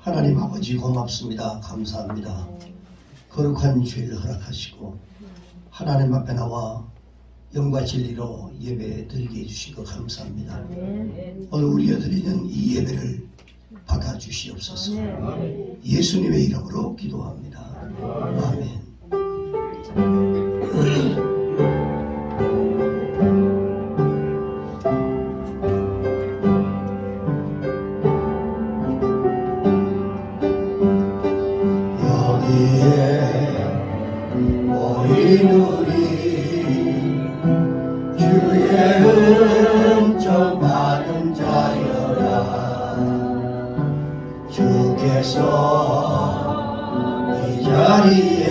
하나님 아버지 고맙습니다. 감사합니다. 거룩한 주일 허락하시고 하나님 앞에 나와 영과 진리로 예배 드리게 해주시고 감사합니다. 오늘 우리가 드리는 이 예배를 받아주시옵소서. 예수님의 이름으로 기도합니다. 아멘. 이 자리에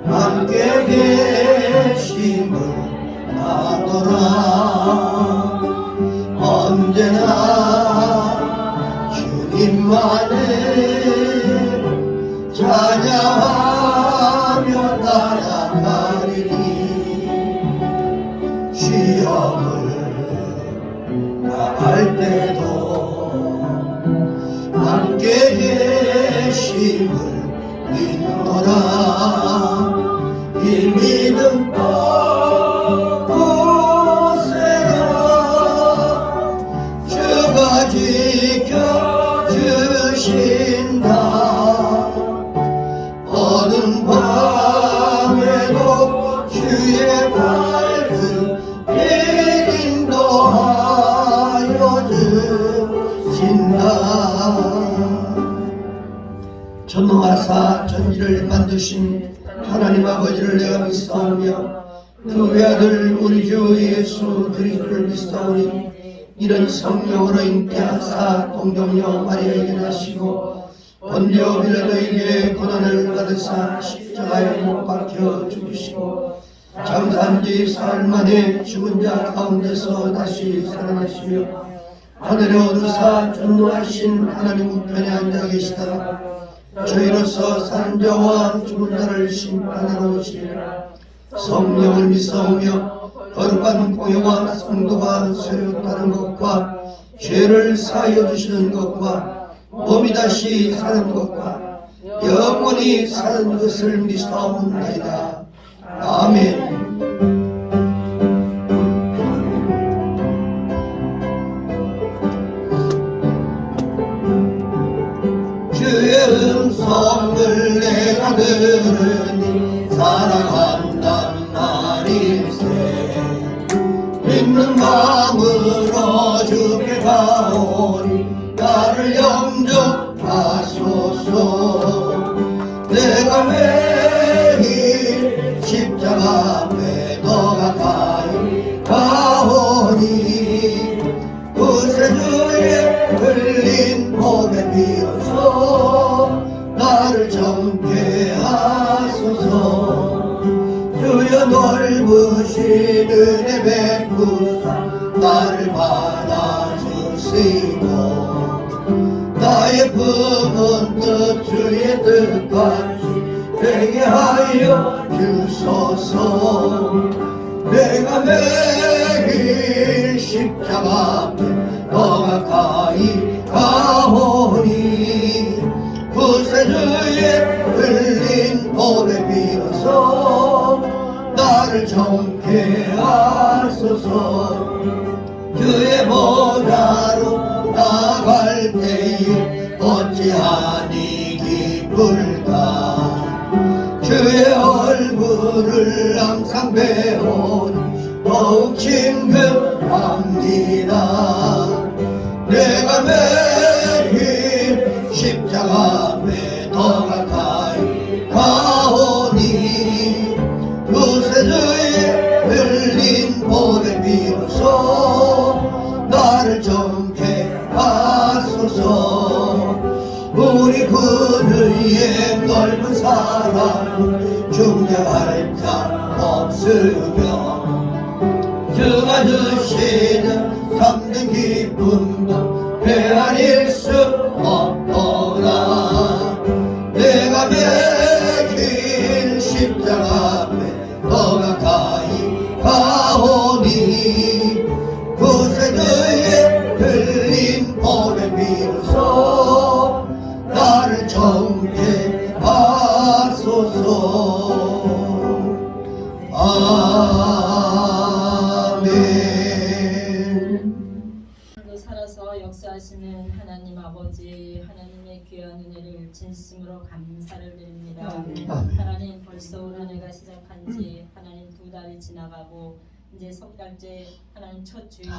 함께 계심을 아노라. 언제나 주님만을 찬양하며 따라가리니 시험을 당할 때도 함께 계심을 믿노라. 이 믿음 보세요. 주가 지켜주신다. 어느 밤에도 주의 밝은 빛 인도하여 주신다. 전능하사 전지를 만드신 하나님 아버지를 내가 믿사오며 그 외아들 우리 주 예수 그리스도를 믿사오니 이런 성령으로 잉태하사 동정녀 마리아에게 나시고 본디오 빌라도에게 고난을 받으사 십자가에 못 박혀 죽으시고 장사한 지 사흘 만에 죽은 자 가운데서 다시 살아나시며 하늘에 오르사 전능하신 하나님 우편에 앉아 계시다가 저희로서 사는 자와 죽은 자를 심판하러 오시리라. 성령을 믿사오며 거룩한 공회와 성도가 서로 따르는 것과 죄를 사하여 주시는 것과 몸이 다시 사는 것과 영원히 사는 것을 믿사옵나이다. 아멘. 주의 음성을 내가 들으니 사랑한단 말일세. 믿는 마음으로 주께 가오니 나를 영접하소서. 내가 매일 십자가 앞에 더 가까이 가오니 구세주의 흘린 몸에 비어서 나를 정케 하소서. 주여 넓으신 은혜 베푸사 나를 받아주시고 나의 품은 뜻 주의 뜻같이 되게 하여 주소서. 내가 매일 십자가 앞에 더 가까이 가오니 구세주의 흘린 몸에 비어서 나를 정케 하소서. 주의 보좌로 나갈 때에 어찌하니 기쁠까. 주의 얼굴을 항상 배우니 더욱 친근합니다. 내가 매일 십자가 앞에 더 가까이 가오니 구세주의 흘린 몸에 비어서 나를 정케 하소서. 우리 그의 넓은 사랑을 중량할 자 없으며 주가 주시는 참된 기쁨도 헤아릴 수 없더라. 내가 매일 십자가 앞에 더 가까이 가오니 구세주의 흘린 몸에 비로소 살아계시는 하나님 아버지, 하나님의 귀한 은혜를 진심으로 감사를 드립니다. 아멘. 하나님, 벌써 올 한 해가 시작한 지 하나님 2달이 지나가고 이제 석 달째 하나님 첫 주일을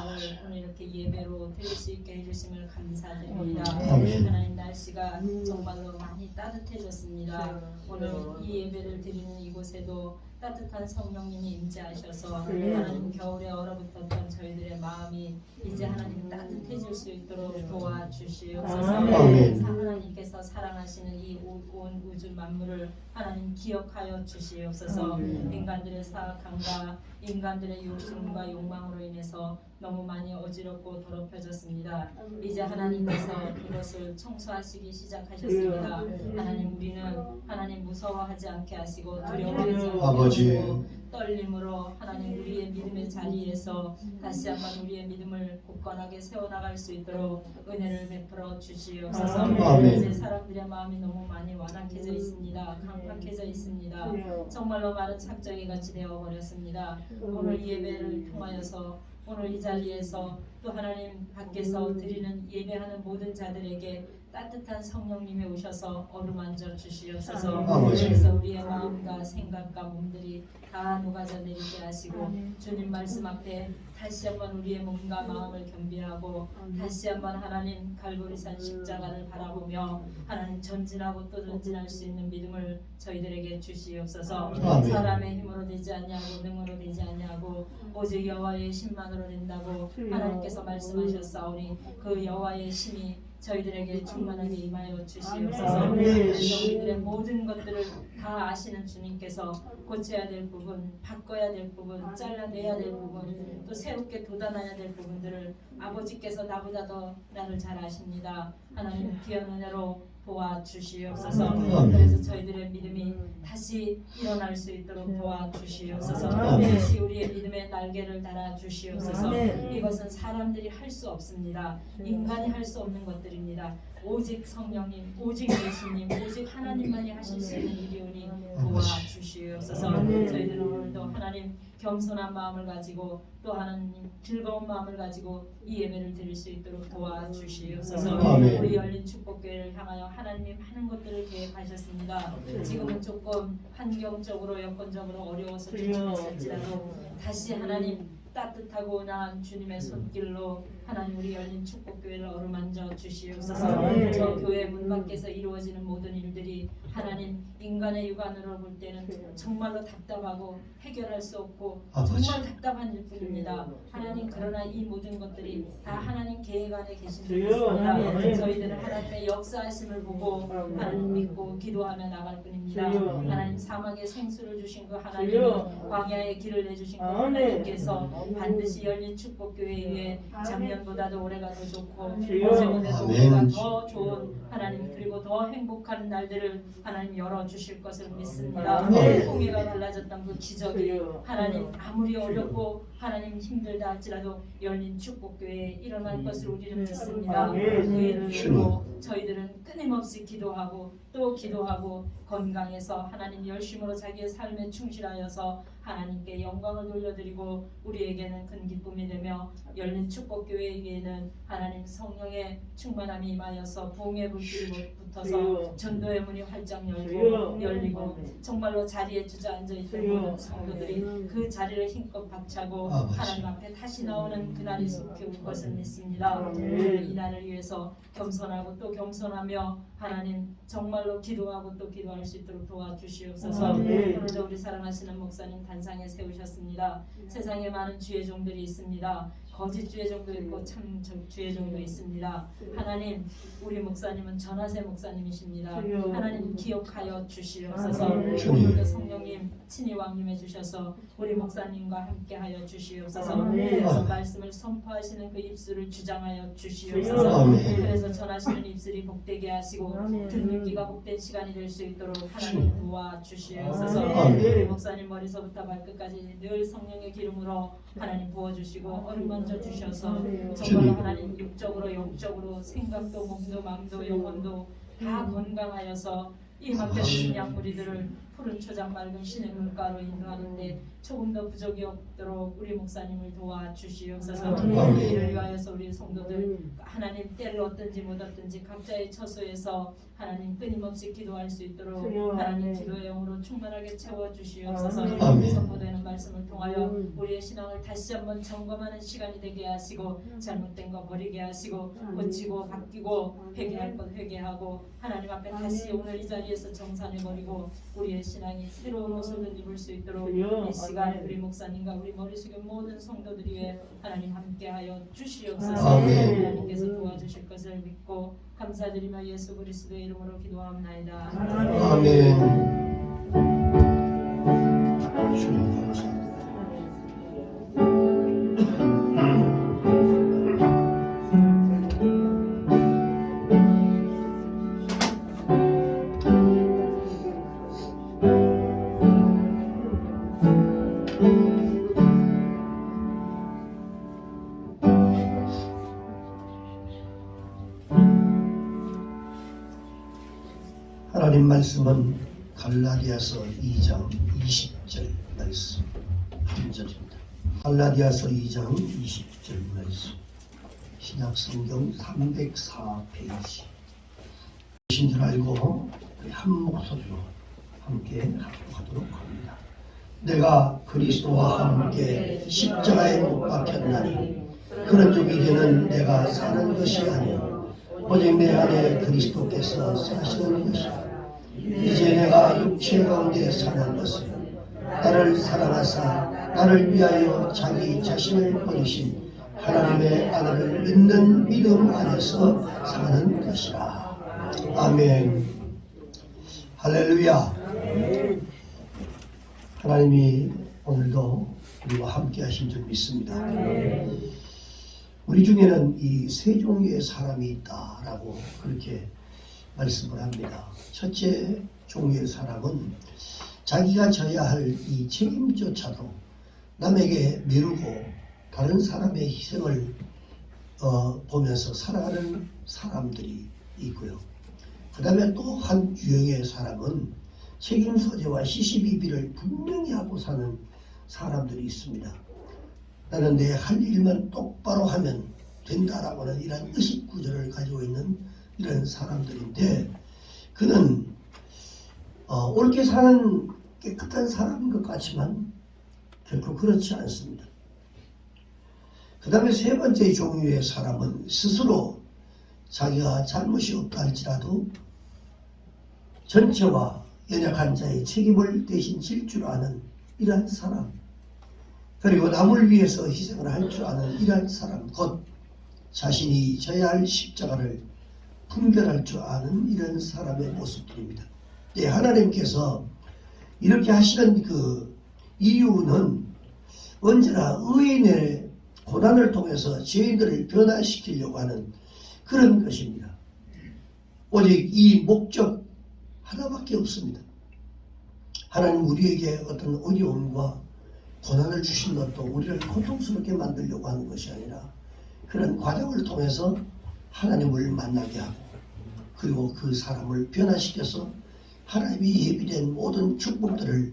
오늘 이렇게 예배로 드릴 수 있게 해주심을 감사드립니다. 아멘. 하나님, 날씨가 정말로 많이 따뜻해졌습니다. 오늘 이 예배를 드리는 이곳에도 따뜻한 성령님이 임재하셔서 하나님, 겨울에 얼어붙었던 저희들의 마음이 이제 하나님 따뜻해질 수 있도록 도와주시옵소서. 아멘. 하나님께서 사랑하시는 이 온 우주 만물을 하나님 기억하여 주시옵소서. 인간들의 사악함과 인간들의 욕심과 욕망으로 인해서 너무 많이 어지럽고 더럽혀졌습니다. 이제 하나님께서 이것을 청소하시기 시작하셨습니다. 하나님, 우리는 하나님 무서워하지 않게 하시고 두려워하지 않게 아버지. 하시고 떨림으로 하나님 우리의 믿음의 자리에서 다시 한번 우리의 믿음을 굳건하게 세워나갈 수 있도록 은혜를 베풀어 주시옵소서. 아멘. 이제 사람들의 마음이 너무 많이 완악해져 있습니다. 강팍해져 있습니다. 정말로 마른 착정이 같이 되어버렸습니다. 오늘 이 예배를 통하여서 오늘 이 자리에서 또 하나님 밖에서 드리는 예배하는 모든 자들에게 따뜻한 성령님이 오셔서 어루만져 주시옵소서. 아버지. 그래서 우리의 마음과 생각과 몸들이 다 녹아져 내리게 하시고 주님 말씀 앞에 다시 한번 우리의 몸과 마음을 겸비하고 다시 한번 하나님 갈보리산 십자가를 바라보며 하나님 전진하고 또 전진할 수 있는 믿음을 저희들에게 주시옵소서. 아멘. 사람의 힘으로 되지 아니하고 능으로 되지 아니하고 오직 여호와의 신만으로 된다고 하나님께서 말씀하셨사오니 그 여호와의 신이 저희들에게 충만하게 임하여 주시옵소서. 그래서 우리들의 모든 것들을 다 아시는 주님께서 고쳐야 될 부분, 바꿔야 될 부분, 잘라내야 될 부분, 또 새롭게 돋아나야 될 부분들을 아버지께서 나보다 더 나를 잘 아십니다. 하나님, 귀한 은혜로 도와주시옵소서. 그래서 저희들의 믿음이 다시 일어날 수 있도록 도와주시옵소서. 다시 우리의 믿음의 날개를 달아 주시옵소서. 이것은 사람들이 할 수 없습니다. 인간이 할 수 없는 것들입니다. 오직 성령님, 오직 예수님, 오직 하나님만이 하실 수 있는 일이오니 도와주시옵소서. 저희들은 오늘도 하나님 겸손한 마음을 가지고 또 하나님 즐거운 마음을 가지고 이 예배를 드릴 수 있도록 도와주시옵소서. 아멘. 우리 열린 축복교회를 향하여 하나님이 많은 것들을 계획하셨습니다. 지금은 조금 환경적으로 여건적으로 어려워서 주춤했을지라도 다시 하나님 따뜻하고 온화한 주님의 손길로 하나님 우리 열린 축복교회를 어루만져 주시옵소서. 저 교회 문 밖에서 이루어지는 모든 일들이 하나님 인간의 육안으로 볼 때는 정말로 답답하고 해결할 수 없고 아버지. 정말 답답한 일뿐입니다. 하나님, 그러나 이 모든 것들이 다 하나님 계획 안에 계신 분이십니다. 저희들은 하나님의 역사하심을 보고 하나님 믿고 기도하며 나갈 뿐입니다. 하나님, 사막에 생수를 주신 그 하나님이 광야의 길을 내주신 그 하나님께서 반드시 열린 축복교회 위에 작년보다도 올해가 더 좋고 어제보다도 올해가 더 좋은 하나님, 그리고 더 행복한 날들을 하나님 열어주실 것을 믿습니다. 홍해가 갈라졌던 그 기적이 하나님 아무리 어렵고 하나님 힘들다 할지라도 열린 축복교회에 일어날 것을 우리는 믿습니다. 그 일을 위로 저희들은 끊임없이 기도하고 또 기도하고 건강해서 하나님 열심으로 자기의 삶에 충실하여서 하나님께 영광을 돌려드리고 우리에게는 큰 기쁨이 되며 열린 축복교회에게는 하나님 성령의 충만함이 임하여서 부흥의 불길이 붙어서 전도의 문이 활짝 열리고 정말로 자리에 주저앉아 있던 모든 성도들이 그 자리를 힘껏 박차고 하나님 앞에 다시 나오는 그날이 속히 올 것을 믿습니다. 이 날을 위해서 겸손하고 또 겸손하며 하나님 정말로 기도하고 또 기도할 수 있도록 도와주시옵소서. 오늘도 우리 사랑하시는 목사님 단상에 세우셨습니다. 세상에 많은 주의 종들이 있습니다. 거짓 주의 종도 있고 참 주의 종도 있습니다. 하나님, 우리 목사님은 전하세 목사님이십니다. 하나님 기억하여 주시옵소서. 오늘도 성령님 친히 왕림해 주셔서 우리 목사님과 함께하여 주시옵소서. 그래서 말씀을 선포하시는 그 입술을 주장하여 주시옵소서. 그래서 전하시는 입술이 복되게 하시고 듣는 귀가 복된 시간이 될 수 있도록 하나님 도와주시옵소서. 우리 목사님 머리서부터 발끝까지 늘 성령의 기름으로 하나님 부어주시고 어루만져 주셔서 정말로 하나님 육적으로 영적으로 생각도 몸도 마음도 영혼도 다 건강하여서 이 맡겨주신 양무리들을 푸른 초장 맑은 신의 물가로 인도하는데 조금 더 부족이 없도록 우리 목사님을 도와주시옵소서. 아멘. 이를 위하여서 우리 성도들 하나님 때를 얻든지 못 얻든지 각자의 처소에서 하나님 끊임없이 기도할 수 있도록 하나님 기도의 영으로 충만하게 채워주시옵소서. 아멘. 선포되는 말씀을 통하여 우리의 신앙을 다시 한번 점검하는 시간이 되게 하시고 잘못된 거 버리게 하시고 고치고 바뀌고 회개할 것 회개하고 하나님 앞에 다시 오늘 이 자리에서 정산해버리고 우리의 신앙이 새로운 옷을 입을 수 있도록 이 시간 우리 목사님과 우리 머리 숙인 모든 성도들 위해 하나님 함께하여 주시옵소서. 아멘. 하나님께서 도와주실 것을 믿고 감사드리며 예수 그리스도의 이름으로 기도합나이다. 아멘. 주님 감사합니다. 하나님 말씀은 갈라디아서 2장 20절 말씀 한 절입니다. 갈라디아서 2장 20절 말씀 신약성경 304페이지 신 줄 알고 한 목소리로 함께 하도록 합니다. 내가 그리스도와 함께 십자가에 못 박혔나니 그런즉 이제는 내가 사는 것이 아니요 오직 내 안에 그리스도께서 사시는 것이라. 이제 내가 육체 가운데 사는 것은 나를 사랑하사 나를 위하여 자기 자신을 버리신 하나님의 아들을 믿는 믿음 안에서 사는 것이라. 아멘. 할렐루야. 하나님이 오늘도 우리와 함께 하신 줄 믿습니다. 우리 중에는 이 세 종류의 사람이 있다라고 그렇게 말씀을 합니다. 첫째 종류의 사람은 자기가 져야 할 이 책임조차도 남에게 미루고 다른 사람의 희생을 보면서 살아가는 사람들이 있고요. 그 다음에 또 한 유형의 사람은 책임 소재와 시시비비를 분명히 하고 사는 사람들이 있습니다. 나는 내 할 일만 똑바로 하면 된다라고 하는 이런 의식 구조를 가지고 있는 이런 사람들인데 그는 옳게 사는 깨끗한 사람인 것 같지만 결코 그렇지 않습니다. 그 다음에 세 번째 종류의 사람은 스스로 자기가 잘못이 없다 할지라도 전체와 연약한 자의 책임을 대신 질 줄 아는 이러한 사람, 그리고 남을 위해서 희생을 할 줄 아는 이러한 사람, 곧 자신이 져야 할 십자가를 분별할 줄 아는 이런 사람의 모습들입니다. 네, 하나님께서 이렇게 하시는 그 이유는 언제나 의인의 고난을 통해서 죄인들을 변화시키려고 하는 그런 것입니다. 오직 이 목적 하나밖에 없습니다. 하나님 우리에게 어떤 어려움과 고난을 주신 것도 우리를 고통스럽게 만들려고 하는 것이 아니라 그런 과정을 통해서 하나님을 만나게 하고 그리고 그 사람을 변화시켜서 하나님이 예비된 모든 축복들을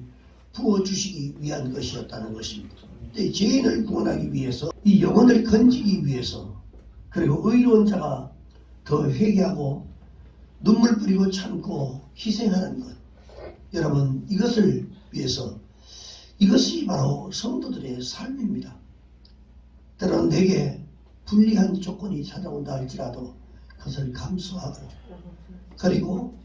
부어주시기 위한 것이었다는 것입니다. 죄인을 구원하기 위해서 이 영혼을 건지기 위해서 그리고 의로운 자가 더 회개하고 눈물 뿌리고 참고 희생하는 것, 여러분 이것을 위해서 이것이 바로 성도들의 삶입니다. 때로는 내게 불리한 조건이 찾아온다 할지라도 그것을 감수하고 그리고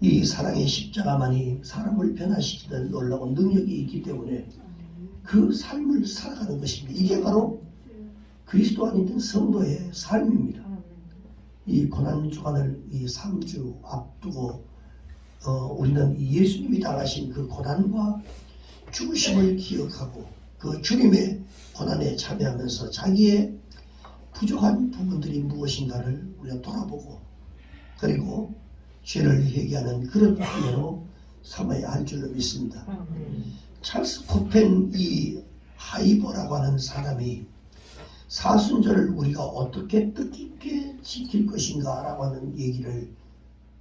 이 사랑의 십자가만이 사람을 변화시키는 놀라운 능력이 있기 때문에 그 삶을 살아가는 것입니다. 이게 바로 그리스도 안에 있는 성도의 삶입니다. 이 고난주간을 이 3주 앞두고 우리는 이 예수님이 당하신 그 고난과 죽으심을 기억하고 그 주님의 고난에 참여하면서 자기의 부족한 부분들이 무엇인가를 우리가 돌아보고 그리고 죄를 회개하는 그런 기회로 삼아야 할 줄로 믿습니다. 찰스 코펜 이 하이버라고 하는 사람이 사순절을 우리가 어떻게 뜻깊게 지킬 것인가 라고 하는 얘기를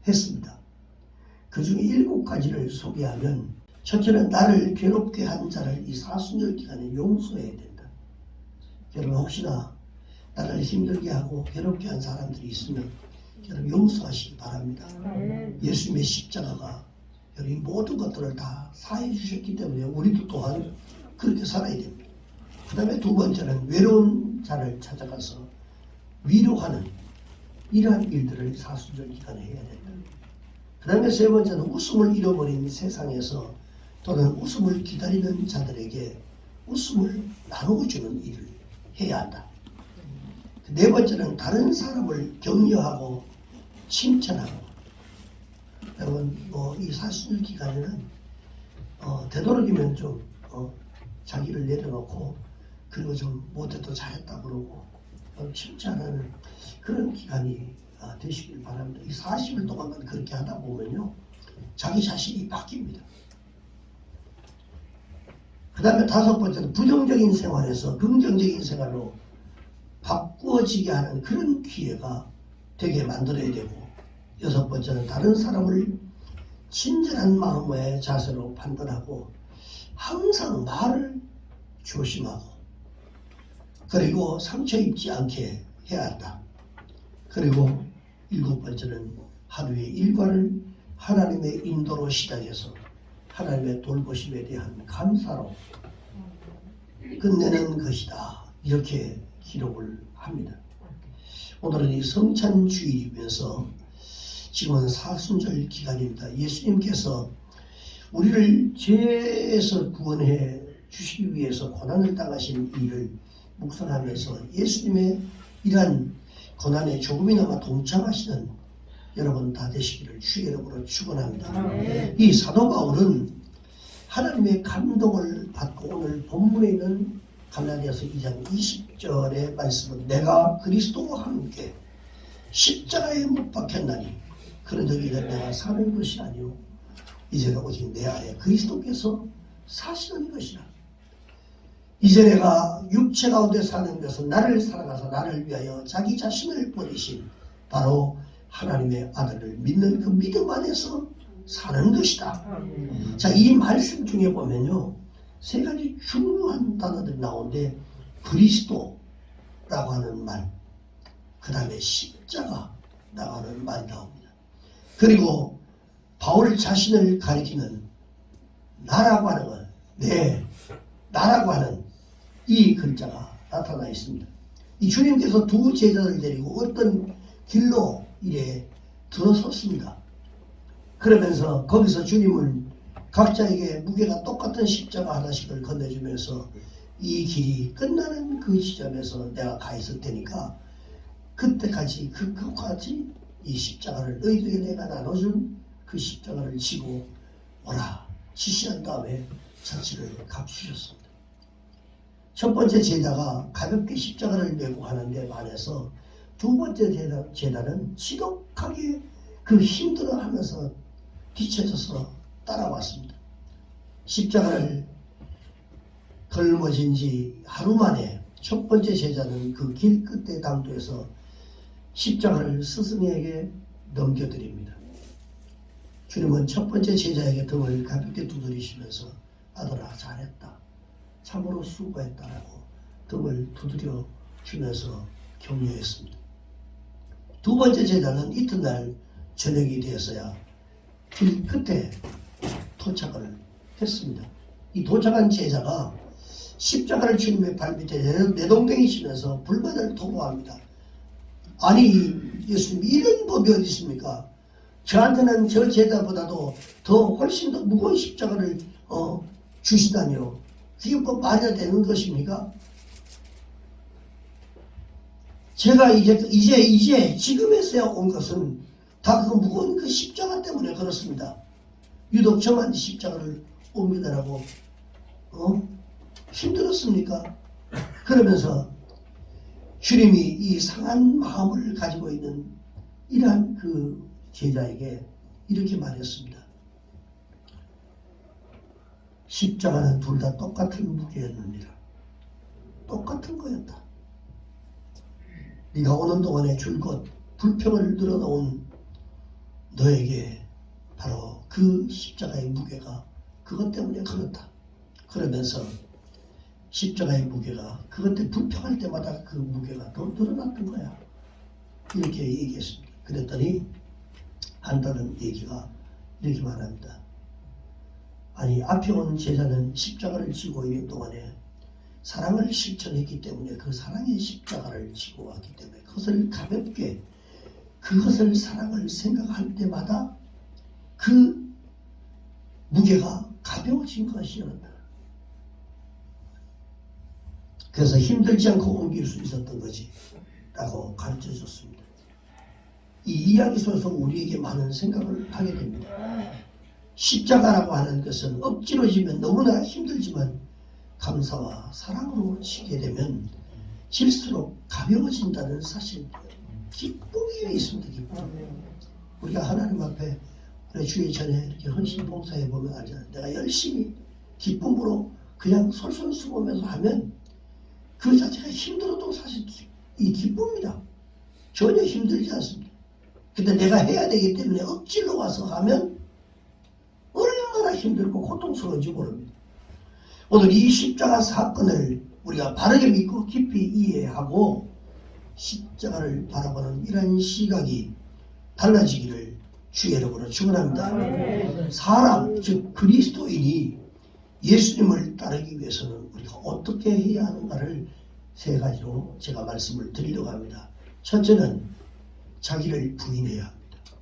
했습니다. 그 중에 7가지를 소개하면, 첫째는 나를 괴롭게 한 자를 이 사순절 기간에 용서해야 된다. 여러분 혹시나 나를 힘들게 하고 괴롭게 한 사람들이 있으면 여러분 용서하시기 바랍니다. 예수님의 십자가가 여러분 모든 것들을 다 사해 주셨기 때문에 우리도 또한 그렇게 살아야 됩니다. 그 다음에 두 번째는 외로운 자를 찾아가서 위로하는 이러한 일들을 사순절 기간에 해야 된다. 그 다음에 세 번째는 웃음을 잃어버린 세상에서 또는 웃음을 기다리는 자들에게 웃음을 나누어주는 일을 해야 한다. 네 번째는 다른 사람을 격려하고 칭찬하고. 여러분 이 사순절 기간에는 되도록이면 좀 자기를 내려놓고 그리고 좀 못해도 잘했다 그러고 칭찬하는 그런 기간이 되시길 바랍니다. 이 40일 동안만 그렇게 하다 보면요 자기 자신이 바뀝니다. 그 다음에 다섯 번째는 부정적인 생활에서 긍정적인 생활로 바꾸어지게 하는 그런 기회가 되게 만들어야 되고, 여섯 번째는 다른 사람을 친절한 마음의 자세로 판단하고 항상 말을 조심하고 그리고 상처 입지 않게 해야 한다. 그리고 일곱 번째는 하루의 일과를 하나님의 인도로 시작해서 하나님의 돌보심에 대한 감사로 끝내는 것이다. 이렇게 기록을 합니다. 오늘은 이 성찬주일이면서 지금은 사순절 기간입니다. 예수님께서 우리를 죄에서 구원해 주시기 위해서 고난을 당하신 일을 묵상하면서 예수님의 이러한 고난에 조금이나마 동참하시는 여러분 다 되시기를 주의 이름으로 축원합니다. 이 사도 바울은 하나님의 감동을 받고 오늘 본문에 있는 갈라디아서 2장 20절의 말씀은 내가 그리스도와 함께 십자가에 못 박혔나니 그런 적이 이제 내가 사는 것이 아니오 이제는 오직 내 안에 그리스도께서 사시는 것이라. 이제 내가 육체 가운데 사는 것은 나를 사랑하사 나를 위하여 자기 자신을 버리신 바로 하나님의 아들을 믿는 그 믿음 안에서 사는 것이다. 자, 이 말씀 중에 보면요 세 가지 중요한 단어들이 나오는데 그리스도라고 하는 말, 그 다음에 십자가라고 하는 말이 나옵니다. 그리고 바울 자신을 가리키는 나라고 하는 것, 나라고 하는 이 글자가 나타나 있습니다. 이 주님께서 두 제자를 데리고 어떤 길로 이래 들어섰습니다. 그러면서 거기서 주님은 각자에게 무게가 똑같은 십자가 하나씩을 건네주면서 이 길이 끝나는 그 지점에서 내가 가 있을 테니까 그때까지 그것까지 이 십자가를 너희들에게 내가 나눠준 그 십자가를 지고 오라 지시한 다음에 자치를 값주셨습니다. 첫 번째 제자가 가볍게 십자가를 메고 하는데 반해서 두 번째 제자는 지독하게 그 힘들어하면서 뒤쳐져서 따라왔습니다. 십자가를 걸머진 지 하루 만에 첫 번째 제자는 그 길 끝에 당도에서 십자가를 스승에게 넘겨드립니다. 주님은 첫 번째 제자에게 등을 가볍게 두드리시면서 아들아 잘했다. 참으로 수고했다라고 등을 두드려 주면서 격려했습니다. 두 번째 제자는 이튿날 저녁이 되어서야 길 끝에 도착을 했습니다. 이 도착한 제자가 십자가를 주님의 발밑에 내동댕이 치면서 불만을 토로합니다. 아니 예수님 이런 법이 어디 있습니까? 저한테는 저 제자보다도 더 훨씬 더 무거운 십자가를 주시다니요. 그게 뭐 말이 되는 것입니까? 제가 이제 지금에서야 온 것은 다 그 무거운 그 십자가 때문에 그렇습니다. 유독 저만 십자가를 옮기더라고 힘들었습니까? 그러면서 주님이 이 상한 마음을 가지고 있는 이러한 그 제자에게 이렇게 말했습니다. 십자가는 둘 다 똑같은 무게였느니라. 똑같은 거였다. 네가 오는 동안에 줄곧 불평을 늘어놓은 너에게 바로 그 십자가의 무게가 그것 때문에 그렇다. 그러면서 십자가의 무게가 그것 때문에 불평할 때마다 그 무게가 더 늘어났던 거야. 이렇게 얘기했습니다. 그랬더니 한다는 얘기가 이렇게 말합니다. 아니, 앞에 온 제자는 십자가를 지고 있는 동안에 사랑을 실천했기 때문에 그 사랑의 십자가를 지고 왔기 때문에 그것을 가볍게, 그것을 사랑을 생각할 때마다 그 무게가 가벼워진 것이었다. 그래서 힘들지 않고 옮길 수 있었던 거지 라고 가르쳐 줬습니다. 이 이야기 속에서 우리에게 많은 생각을 하게 됩니다. 십자가라고 하는 것은 억지로 지면 너무나 힘들지만 감사와 사랑으로 지게 되면 질수록 가벼워진다는 사실, 기쁨이 있습니다. 기쁨. 우리가 하나님 앞에 우리 주의 전에 이렇게 헌신 봉사해 보면 알잖아요. 내가 열심히 기쁨으로 그냥 솔솔 숨으면서 하면 그 자체가 힘들어도 사실 이 기쁨이다. 전혀 힘들지 않습니다. 근데 내가 해야 되기 때문에 억지로 와서 하면 얼마나 힘들고 고통스러운지 모릅니다. 오늘 이 십자가 사건을 우리가 바르게 믿고 깊이 이해하고 십자가를 바라보는 이런 시각이 달라지기를 주의 이름으로 축원합니다. 사람, 즉 그리스도인이 예수님을 따르기 위해서는 우리가 어떻게 해야 하는가를 세 가지로 제가 말씀을 드리려고 합니다. 첫째는 자기를 부인해야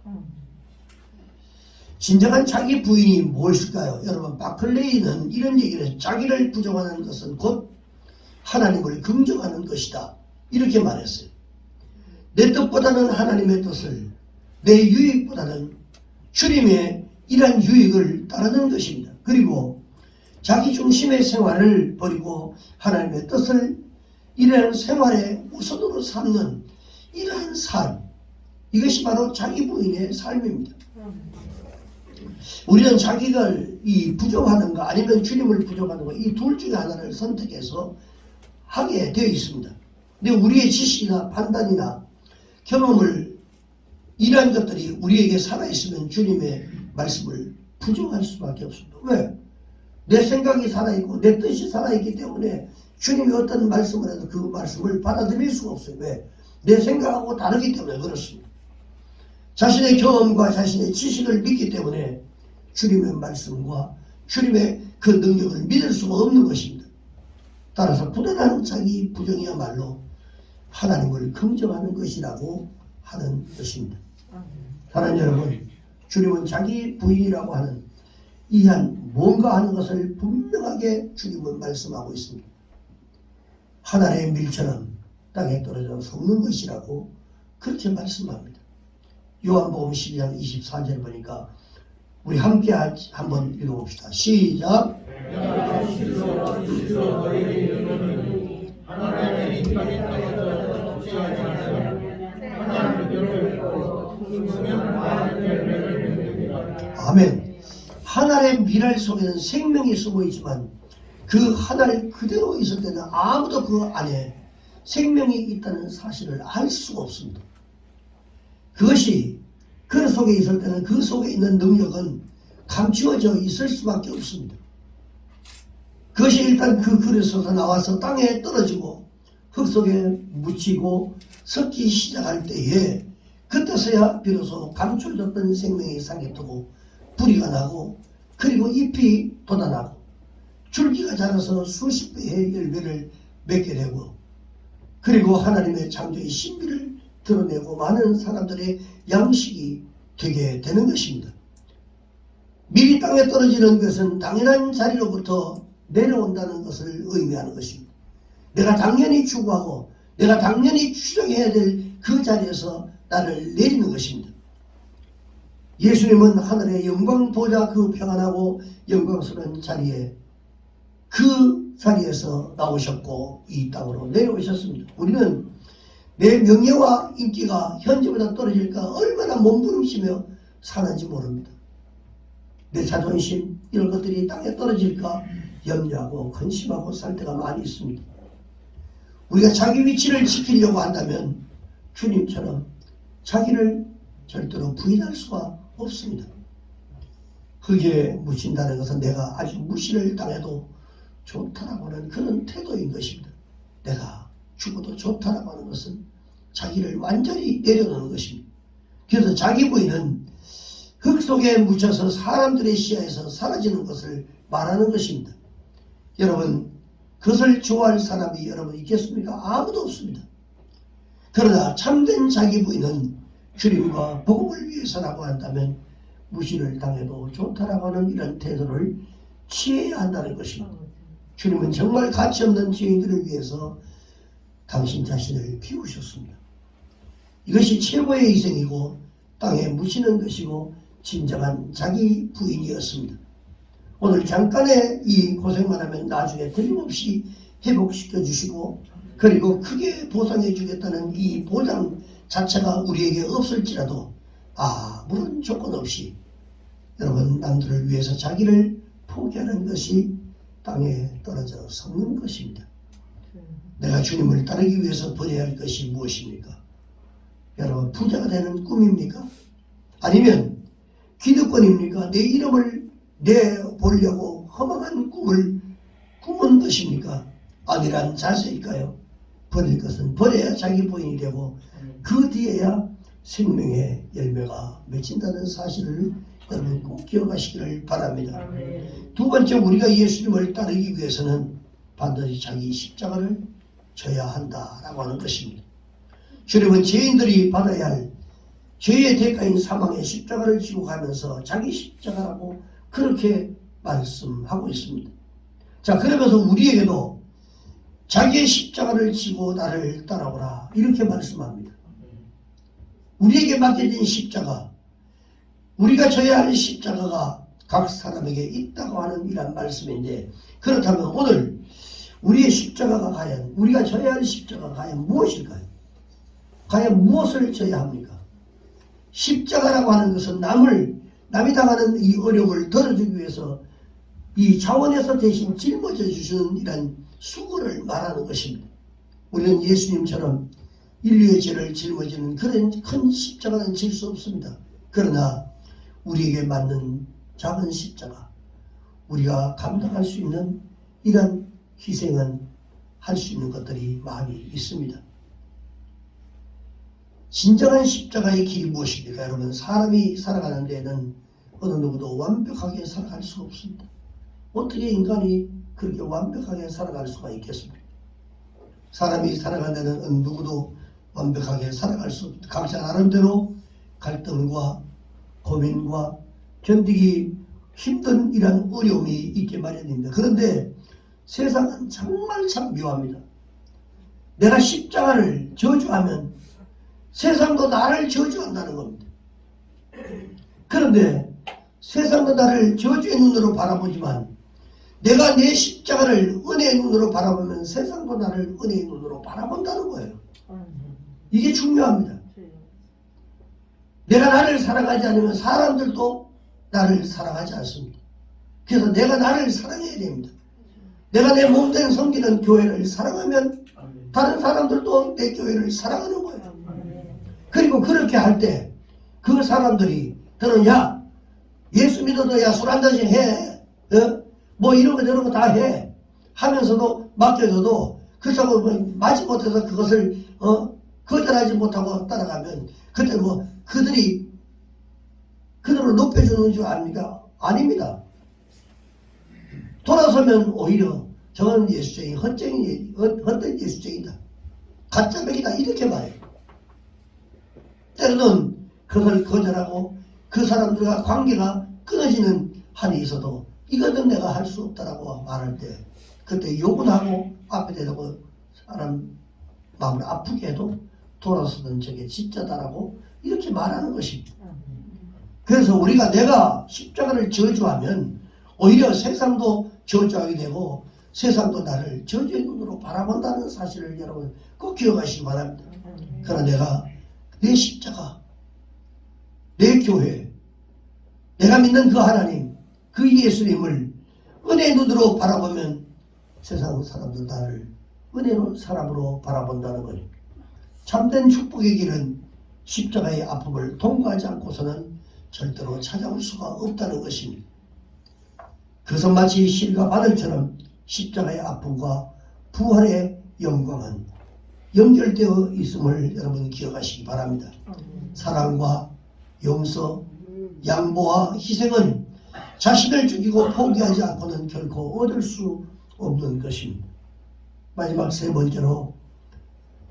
합니다. 진정한 자기 부인이 무엇일까요? 여러분, 바클레이는 이런 얘기를 해서 자기를 부정하는 것은 곧 하나님을 긍정하는 것이다. 이렇게 말했어요. 내 뜻보다는 하나님의 뜻을, 내 유익보다는 주님의 이러한 유익을 따르는 것입니다. 그리고 자기 중심의 생활을 버리고 하나님의 뜻을 이러한 생활의 우선으로 삼는 이러한 삶, 이것이 바로 자기 부인의 삶입니다. 우리는 자기가 이 부정하는가 아니면 주님을 부정하는가 이 둘 중에 하나를 선택해서 하게 되어 있습니다. 근데 우리의 지식이나 판단이나 경험을 이러한 것들이 우리에게 살아있으면 주님의 말씀을 부정할 수밖에 없습니다. 왜? 내 생각이 살아있고 내 뜻이 살아있기 때문에 주님이 어떤 말씀을 해도 그 말씀을 받아들일 수가 없어요. 왜? 내 생각하고 다르기 때문에 그렇습니다. 자신의 경험과 자신의 지식을 믿기 때문에 주님의 말씀과 주님의 그 능력을 믿을 수가 없는 것입니다. 따라서 부단한 자기 부정이야말로 하나님을 긍정하는 것이라고 하는 것입니다. 사랑하는 여러분, 주님은 자기 부인이라고 하는 이한 뭔가 하는 것을 분명하게 주님은 말씀하고 있습니다. 하늘의 밀처럼 땅에 떨어져 속는 것이라고 그렇게 말씀합니다. 요한복음 12장 24절 보니까 우리 함께 한번 읽어봅시다. 시작. 아멘. 하늘의 미랄 속에는 생명이 숨어 있지만 그 하늘 그대로 있을 때는 아무도 그 안에 생명이 있다는 사실을 알 수가 없습니다. 그것이 그 속에 있을 때는 그 속에 있는 능력은 감추어져 있을 수밖에 없습니다. 그것이 일단 그 그릇에서 나와서 땅에 떨어지고 흙 속에 묻히고 섞기 시작할 때에 그때서야 비로소 감춰졌던 생명이 상에 뜨고 뿌리가 나고 그리고 잎이 돋아나고 줄기가 자라서 수십 배의 열매를 맺게 되고 그리고 하나님의 창조의 신비를 드러내고 많은 사람들의 양식이 되게 되는 것입니다. 미리 땅에 떨어지는 것은 당연한 자리로부터 내려온다는 것을 의미하는 것입니다. 내가 당연히 추구하고 내가 당연히 추정해야 될 그 자리에서 나를 내리는 것입니다. 예수님은 하늘의 영광 보좌 그 평안하고 영광스러운 자리에 그 자리에서 나오셨고 이 땅으로 내려오셨습니다. 우리는 내 명예와 인기가 현재보다 떨어질까 얼마나 몸부림치며 사는지 모릅니다. 내 자존심 이런 것들이 땅에 떨어질까 염려하고 근심하고 살 때가 많이 있습니다. 우리가 자기 위치를 지키려고 한다면 주님처럼 자기를 절대로 부인할 수가 없습니다. 흙에 묻힌다는 것은 내가 아주 무시를 당해도 좋다라고 하는 그런 태도인 것입니다. 내가 죽어도 좋다라고 하는 것은 자기를 완전히 내려놓는 것입니다. 그래서 자기 부인은 흙 속에 묻혀서 사람들의 시야에서 사라지는 것을 말하는 것입니다. 여러분, 그것을 좋아할 사람이 여러분 있겠습니까? 아무도 없습니다. 그러나 참된 자기 부인은 주님과 복음을 위해서라고 한다면 무시를 당해도 좋다라고 하는 이런 태도를 취해야 한다는 것입니다. 주님은 정말 가치없는 죄인들을 위해서 당신 자신을 비우셨습니다. 이것이 최고의 희생이고 땅에 묻히는 것이고 진정한 자기 부인이었습니다. 오늘 잠깐의 이 고생만 하면 나중에 틀림없이 회복시켜 주시고 그리고 크게 보상해 주겠다는 이 보장 자체가 우리에게 없을지라도 아무런 조건 없이 여러분 남들을 위해서 자기를 포기하는 것이 땅에 떨어져 썩는 것입니다. 내가 주님을 따르기 위해서 버려야 할 것이 무엇입니까? 여러분 부자가 되는 꿈입니까? 아니면 기득권입니까? 내 이름을 내보려고 허망한 꿈을 꾸은 것입니까? 아니란 자세일까요? 버릴 것은 버려야 자기 부인이 되고 그 뒤에야 생명의 열매가 맺힌다는 사실을 여러분 꼭 기억하시기를 바랍니다. 두 번째, 우리가 예수님을 따르기 위해서는 반드시 자기 십자가를 져야 한다라고 하는 것입니다. 주님은 죄인들이 받아야 할 죄의 대가인 사망의 십자가를 지고 가면서 자기 십자가라고 그렇게 말씀하고 있습니다. 자, 그러면서 우리에게도 자기의 십자가를 지고 나를 따라오라 이렇게 말씀합니다. 우리에게 맡겨진 십자가, 우리가 져야 할 십자가가 각 사람에게 있다고 하는 이런 말씀인데, 그렇다면 오늘 우리의 십자가가 과연, 우리가 져야 할 십자가가 과연 무엇일까요? 과연 무엇을 져야 합니까? 십자가라고 하는 것은 남이 당하는 이 어려움을 덜어주기 위해서 이 차원에서 대신 짊어져 주시는 이런 수고를 말하는 것입니다. 우리는 예수님처럼 인류의 죄를 짊어지는 그런 큰 십자가는 질 수 없습니다. 그러나 우리에게 맞는 작은 십자가, 우리가 감당할 수 있는 이런 희생은 할 수 있는 것들이 많이 있습니다. 진정한 십자가의 길이 무엇입니까? 여러분, 사람이 살아가는 데에는 어느 누구도 완벽하게 살아갈 수가 없습니다. 어떻게 인간이 그렇게 완벽하게 살아갈 수가 있겠습니까? 사람이 살아가는 데는 어느 누구도 완벽하게 살아갈 수 없습니다. 각자 나름대로 갈등과 고민과 견디기 힘든 이런 어려움이 있게 마련입니다. 그런데 세상은 정말 참 묘합니다. 내가 십자가를 저주하면 세상도 나를 저주한다는 겁니다. 그런데 세상도 나를 저주의 눈으로 바라보지만 내가 내 십자가를 은혜의 눈으로 바라보면 세상도 나를 은혜의 눈으로 바라본다는 거예요. 이게 중요합니다. 내가 나를 사랑하지 않으면 사람들도 나를 사랑하지 않습니다. 그래서 내가 나를 사랑해야 됩니다. 내가 내 몸된 섬기는 교회를 사랑하면 다른 사람들도 내 교회를 사랑하는 거예요. 그리고 그렇게 할 때 그 사람들이 너는 야 예수 믿어도 야 술 한 잔씩 해, 뭐 이런 거 저런 거 다 해 하면서도 맡겨줘도 그렇다고 마지 못해서 그것을 거절하지 못하고 따라가면 그때 뭐 그들을 높여주는 줄 압니까? 아닙니다. 돌아서면 오히려 저는 예수쟁이, 헛된 예수쟁이다, 가짜백이다 이렇게 봐요. 때로는 그것을 거절하고 그 사람들과 관계가 끊어지는 한이 있어도 이것은 내가 할 수 없다라고 말할 때 그때 욕은 하고 앞에 대고 사람 마음을 아프게 해도 돌아서는 저게 진짜다라고 이렇게 말하는 것입니다. 그래서 우리가 내가 십자가를 저주하면 오히려 세상도 저주하게 되고 세상도 나를 저주의 눈으로 바라본다는 사실을 여러분 꼭 기억하시기 바랍니다. 그러나 내가 내 십자가, 내 교회, 내가 믿는 그 하나님, 그 예수님을 은혜의 눈으로 바라보면 세상 사람들 나를 은혜의 사람으로 바라본다는 거예요. 참된 축복의 길은 십자가의 아픔을 통과하지 않고서는 절대로 찾아올 수가 없다는 것입니다. 그것은 마치 실과 바늘처럼 십자가의 아픔과 부활의 영광은 연결되어 있음을 여러분 기억하시기 바랍니다. 사랑과 용서, 양보와 희생은 자신을 죽이고 포기하지 않고는 결코 얻을 수 없는 것입니다. 마지막 세 번째로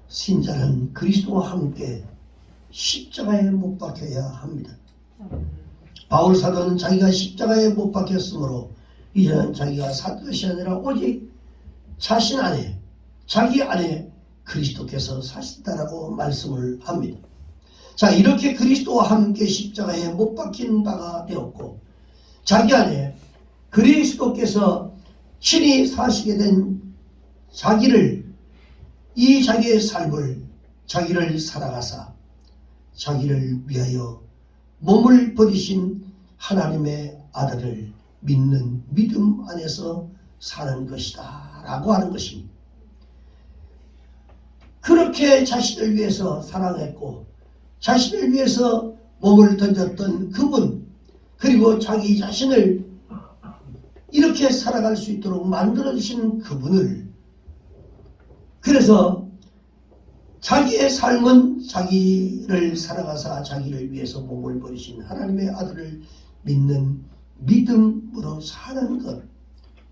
신자는 그리스도와 함께 십자가에 못 박혀야 합니다. 바울 사도는 자기가 십자가에 못 박혔으므로 이제는 자기가 살 것이 아니라 오직 자신 안에, 자기 안에 그리스도께서 사신다라고 말씀을 합니다. 자, 이렇게 그리스도와 함께 십자가에 못 박힌 바가 되었고 자기 안에 그리스도께서 친히 사시게 된 자기를, 이 자기의 삶을, 자기를 살아가사 자기를 위하여 몸을 버리신 하나님의 아들을 믿는 믿음 안에서 사는 것이다 라고 하는 것입니다. 그렇게 자신을 위해서 사랑했고 자신을 위해서 몸을 던졌던 그분, 그리고 자기 자신을 이렇게 살아갈 수 있도록 만들어주신 그분을, 그래서 자기의 삶은 자기를 살아가사 자기를 위해서 몸을 버리신 하나님의 아들을 믿는 믿음으로 사는 것,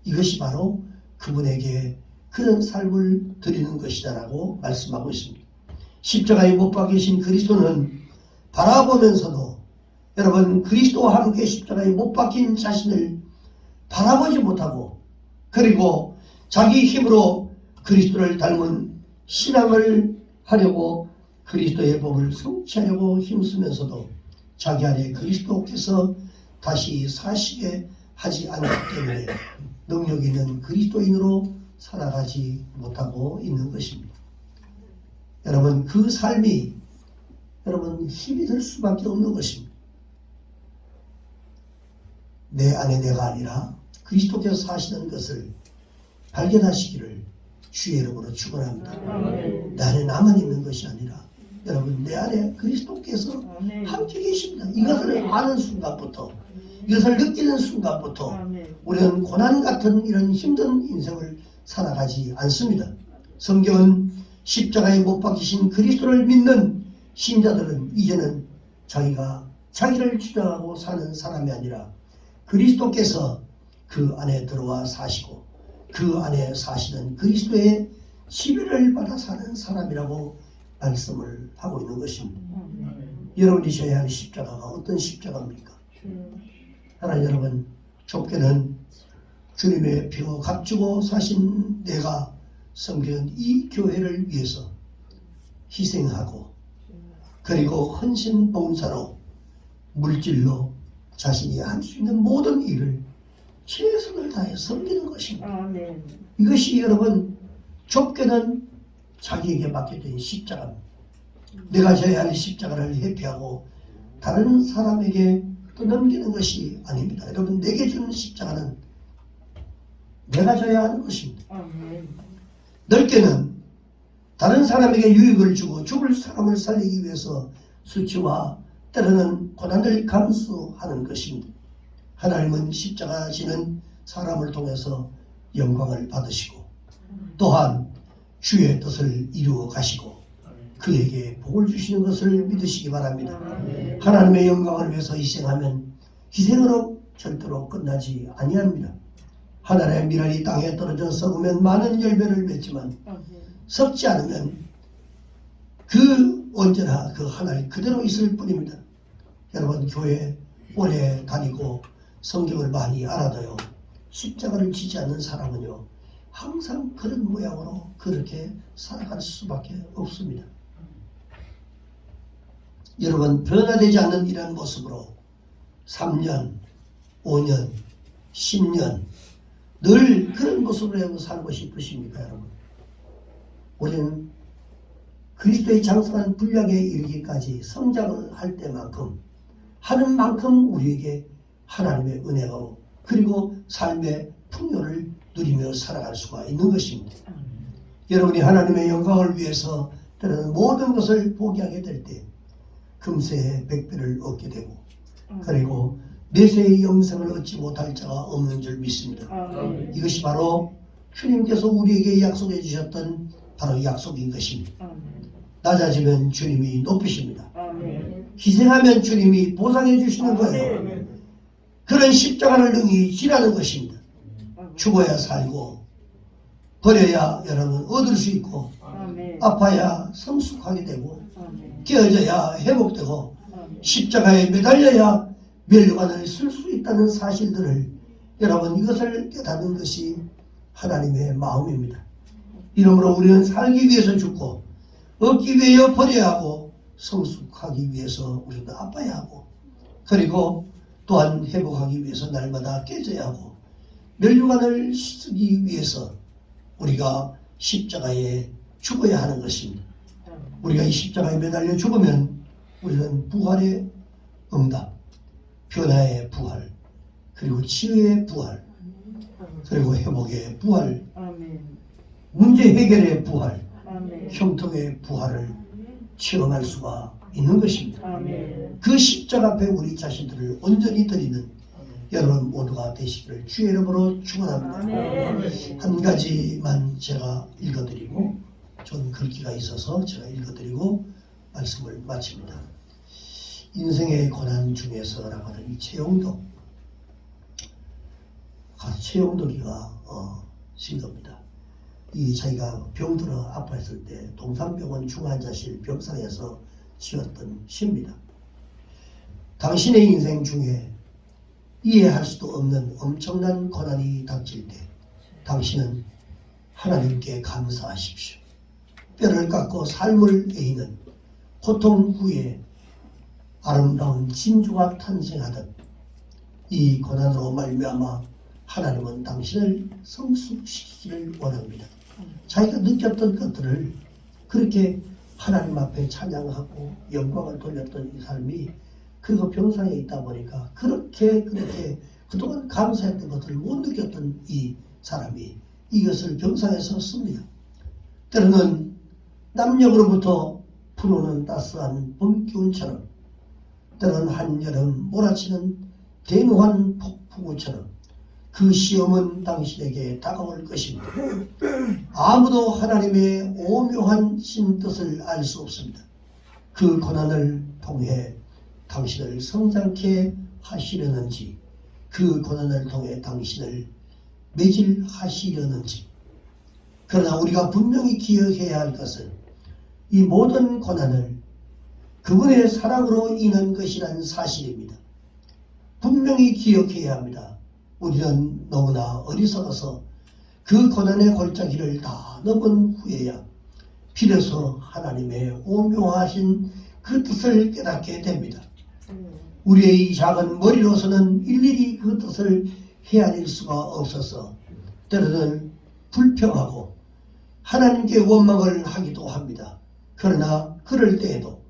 이것이 바로 그분에게 그런 삶을 드리는 것이다라고 말씀하고 있습니다. 십자가에 못 박히신 그리스도는 바라보면서도, 여러분, 그리스도와 함께 십자가에 못 박힌 자신을 바라보지 못하고, 그리고 자기 힘으로 그리스도를 닮은 신앙을 하려고 그리스도의 법을 성취하려고 힘쓰면서도 자기 안에 그리스도께서 다시 사시게 하지 않기 때문에 능력 있는 그리스도인으로 살아가지 못하고 있는 것입니다. 여러분, 그 삶이 여러분 힘이 들 수밖에 없는 것입니다. 내 안에 내가 아니라 그리스도께서 사시는 것을 발견하시기를 주의 이름으로 축원합니다. 내 안에 나만 있는 것이 아니라 여러분 내 안에 그리스도께서 함께 계십니다. 이것을 아는 순간부터, 이것을 느끼는 순간부터 우리는 고난 같은 이런 힘든 인생을 살아가지 않습니다. 성경은 십자가에 못 박히신 그리스도를 믿는 신자들은 이제는 자기가 자기를 주장하고 사는 사람이 아니라 그리스도께서 그 안에 들어와 사시고 그 안에 사시는 그리스도의 지배를 받아 사는 사람이라고 말씀을 하고 있는 것입니다. 여러분이 져야 할 십자가가 어떤 십자가입니까? 하나님, 여러분, 좁게는 주님의 피 값주고 사신 내가 섬기는 이 교회를 위해서 희생하고, 그리고 헌신 봉사로 물질로 자신이 할 수 있는 모든 일을 최선을 다해 섬기는 것입니다. 이것이 여러분 좁게는 자기에게 맡겨진 십자가입니다. 내가 져야 할 십자가를 회피하고 다른 사람에게 또 넘기는 것이 아닙니다. 여러분, 내게 주는 십자가는 내가 져야 하는 것입니다. 넓게는 다른 사람에게 유익을 주고 죽을 사람을 살리기 위해서 수치와 때로는 고난을 감수하는 것입니다. 하나님은 십자가 지는 사람을 통해서 영광을 받으시고 또한 주의 뜻을 이루어 가시고 그에게 복을 주시는 것을 믿으시기 바랍니다. 하나님의 영광을 위해서 희생하면 희생으로 절대로 끝나지 아니합니다. 하늘의 미랄이 땅에 떨어져 썩으면 많은 열매를 맺지만 썩지 않으면 그 언제나 그 하늘 그대로 있을 뿐입니다. 여러분, 교회 오래 다니고 성경을 많이 알아도요, 십자가를 지지 않는 사람은요 항상 그런 모양으로 그렇게 살아갈 수밖에 없습니다. 여러분, 변화되지 않는 이런 모습으로 3년, 5년, 10년 늘 그런 모습으로 살고 싶으십니까? 여러분, 우리는 그리스도의 장성한 분량에 이르기까지 성장을 할 때만큼 하는 만큼 우리에게 하나님의 은혜가 그리고 삶의 풍요를 누리며 살아갈 수가 있는 것입니다. 여러분이 하나님의 영광을 위해서 때로는 모든 것을 포기하게 될 때 금세 백배를 얻게 되고, 그리고 내세의 영생을 얻지 못할 자가 없는 줄 믿습니다. 이것이 바로 주님께서 우리에게 약속해 주셨던 바로 약속인 것입니다. 낮아지면 주님이 높이십니다. 희생하면 주님이 보상해 주시는 거예요. 그런 십자가를 능히 지라는 것입니다. 죽어야 살고 버려야 여러분 얻을 수 있고 아파야 성숙하게 되고 깨어져야 회복되고 십자가에 매달려야 멸류관을 쓸 수 있다는 사실들을 여러분 이것을 깨닫는 것이 하나님의 마음입니다. 이러므로 우리는 살기 위해서 죽고 얻기 위하여 버려야 하고 성숙하기 위해서 우리는 아파야 하고 그리고 또한 회복하기 위해서 날마다 깨져야 하고 멸류관을 쓰기 위해서 우리가 십자가에 죽어야 하는 것입니다. 우리가 이 십자가에 매달려 죽으면 우리는 부활의 응답, 변화의 부활, 그리고 치유의 부활, 그리고 회복의 부활, 문제 해결의 부활, 형통의 부활을 체험할 수가 있는 것입니다. 그 십자가 앞에 우리 자신들을 온전히 드리는 여러분 모두가 되시기를 주의 이름으로 축원합니다. 한 가지만 제가 읽어드리고 좀 글귀가 있어서 제가 읽어드리고 말씀을 마칩니다. 인생의 고난 중에서라고 하는 이 최영덕이가 쓴 겁니다. 이 자기가 병들어 아파했을 때 동산병원 중환자실 병상에서 지었던 시입니다. 당신의 인생 중에 이해할 수도 없는 엄청난 고난이 닥칠 때 당신은 하나님께 감사하십시오. 뼈를 깎고 삶을 에이는 고통 후에 아름다운 진주가 탄생하듯 이 고난으로 말미암아 하나님은 당신을 성숙시키기를 원합니다. 자기가 느꼈던 것들을 그렇게 하나님 앞에 찬양하고 영광을 돌렸던 이 삶이 그리고 병상에 있다 보니까 그렇게 그동안 감사했던 것들을 못 느꼈던 이 사람이 이것을 병상에서 씁니다. 때로는 남녘으로부터 불어오는 따스한 봄기운처럼 때로는 한여름 몰아치는 대노한 폭풍우처럼 그 시험은 당신에게 다가올 것입니다. 아무도 하나님의 오묘한 신 뜻을 알 수 없습니다. 그 고난을 통해 당신을 성장케 하시려는지 그 고난을 통해 당신을 매질하시려는지 그러나 우리가 분명히 기억해야 할 것은 이 모든 고난을 그분의 사랑으로 인한 것이라는 사실입니다. 분명히 기억해야 합니다. 우리는 너무나 어리석어서 그 고난의 골짜기를 다 넘은 후에야 비로소 하나님의 오묘하신 그 뜻을 깨닫게 됩니다. 우리의 이 작은 머리로서는 일일이 그 뜻을 헤아릴 수가 없어서 때로는 불평하고 하나님께 원망을 하기도 합니다. 그러나 그럴 때에도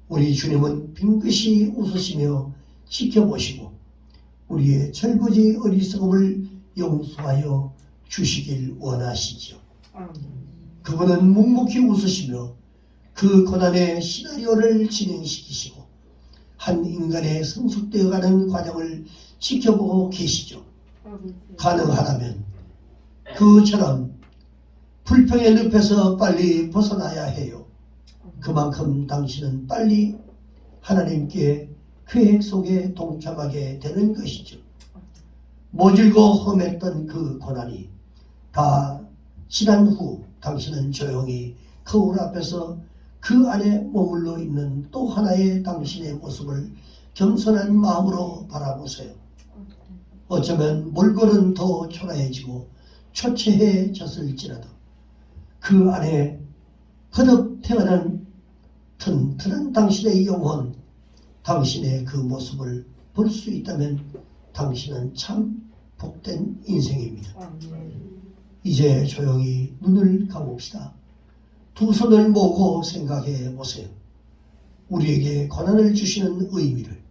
우리 주님은 빙긋이 웃으시며 지켜보시고 우리의 철부지 어리석음을 용서하여 주시길 원하시죠. 그분은 묵묵히 웃으시며 그 고난의 시나리오를 진행시키시고 한 인간의 성숙되어가는 과정을 지켜보고 계시죠. 가능하다면 그처럼 불평의 늪에서 빨리 벗어나야 해요. 그만큼 당신은 빨리 하나님께 계획 속에 동참하게 되는 것이죠. 모질고 험했던 그 고난이 다 지난 후 당신은 조용히 거울 앞에서 그 안에 머물러 있는 또 하나의 당신의 모습을 겸손한 마음으로 바라보세요. 어쩌면 몰골은 더 초라해지고 초췌해졌을지라도 그 안에 거듭 태어난 튼튼한 당신의 영혼, 당신의 그 모습을 볼 수 있다면 당신은 참 복된 인생입니다. 이제 조용히 눈을 감읍시다. 두 손을 모으고 생각해 보세요. 우리에게 고난을 주시는 의미를,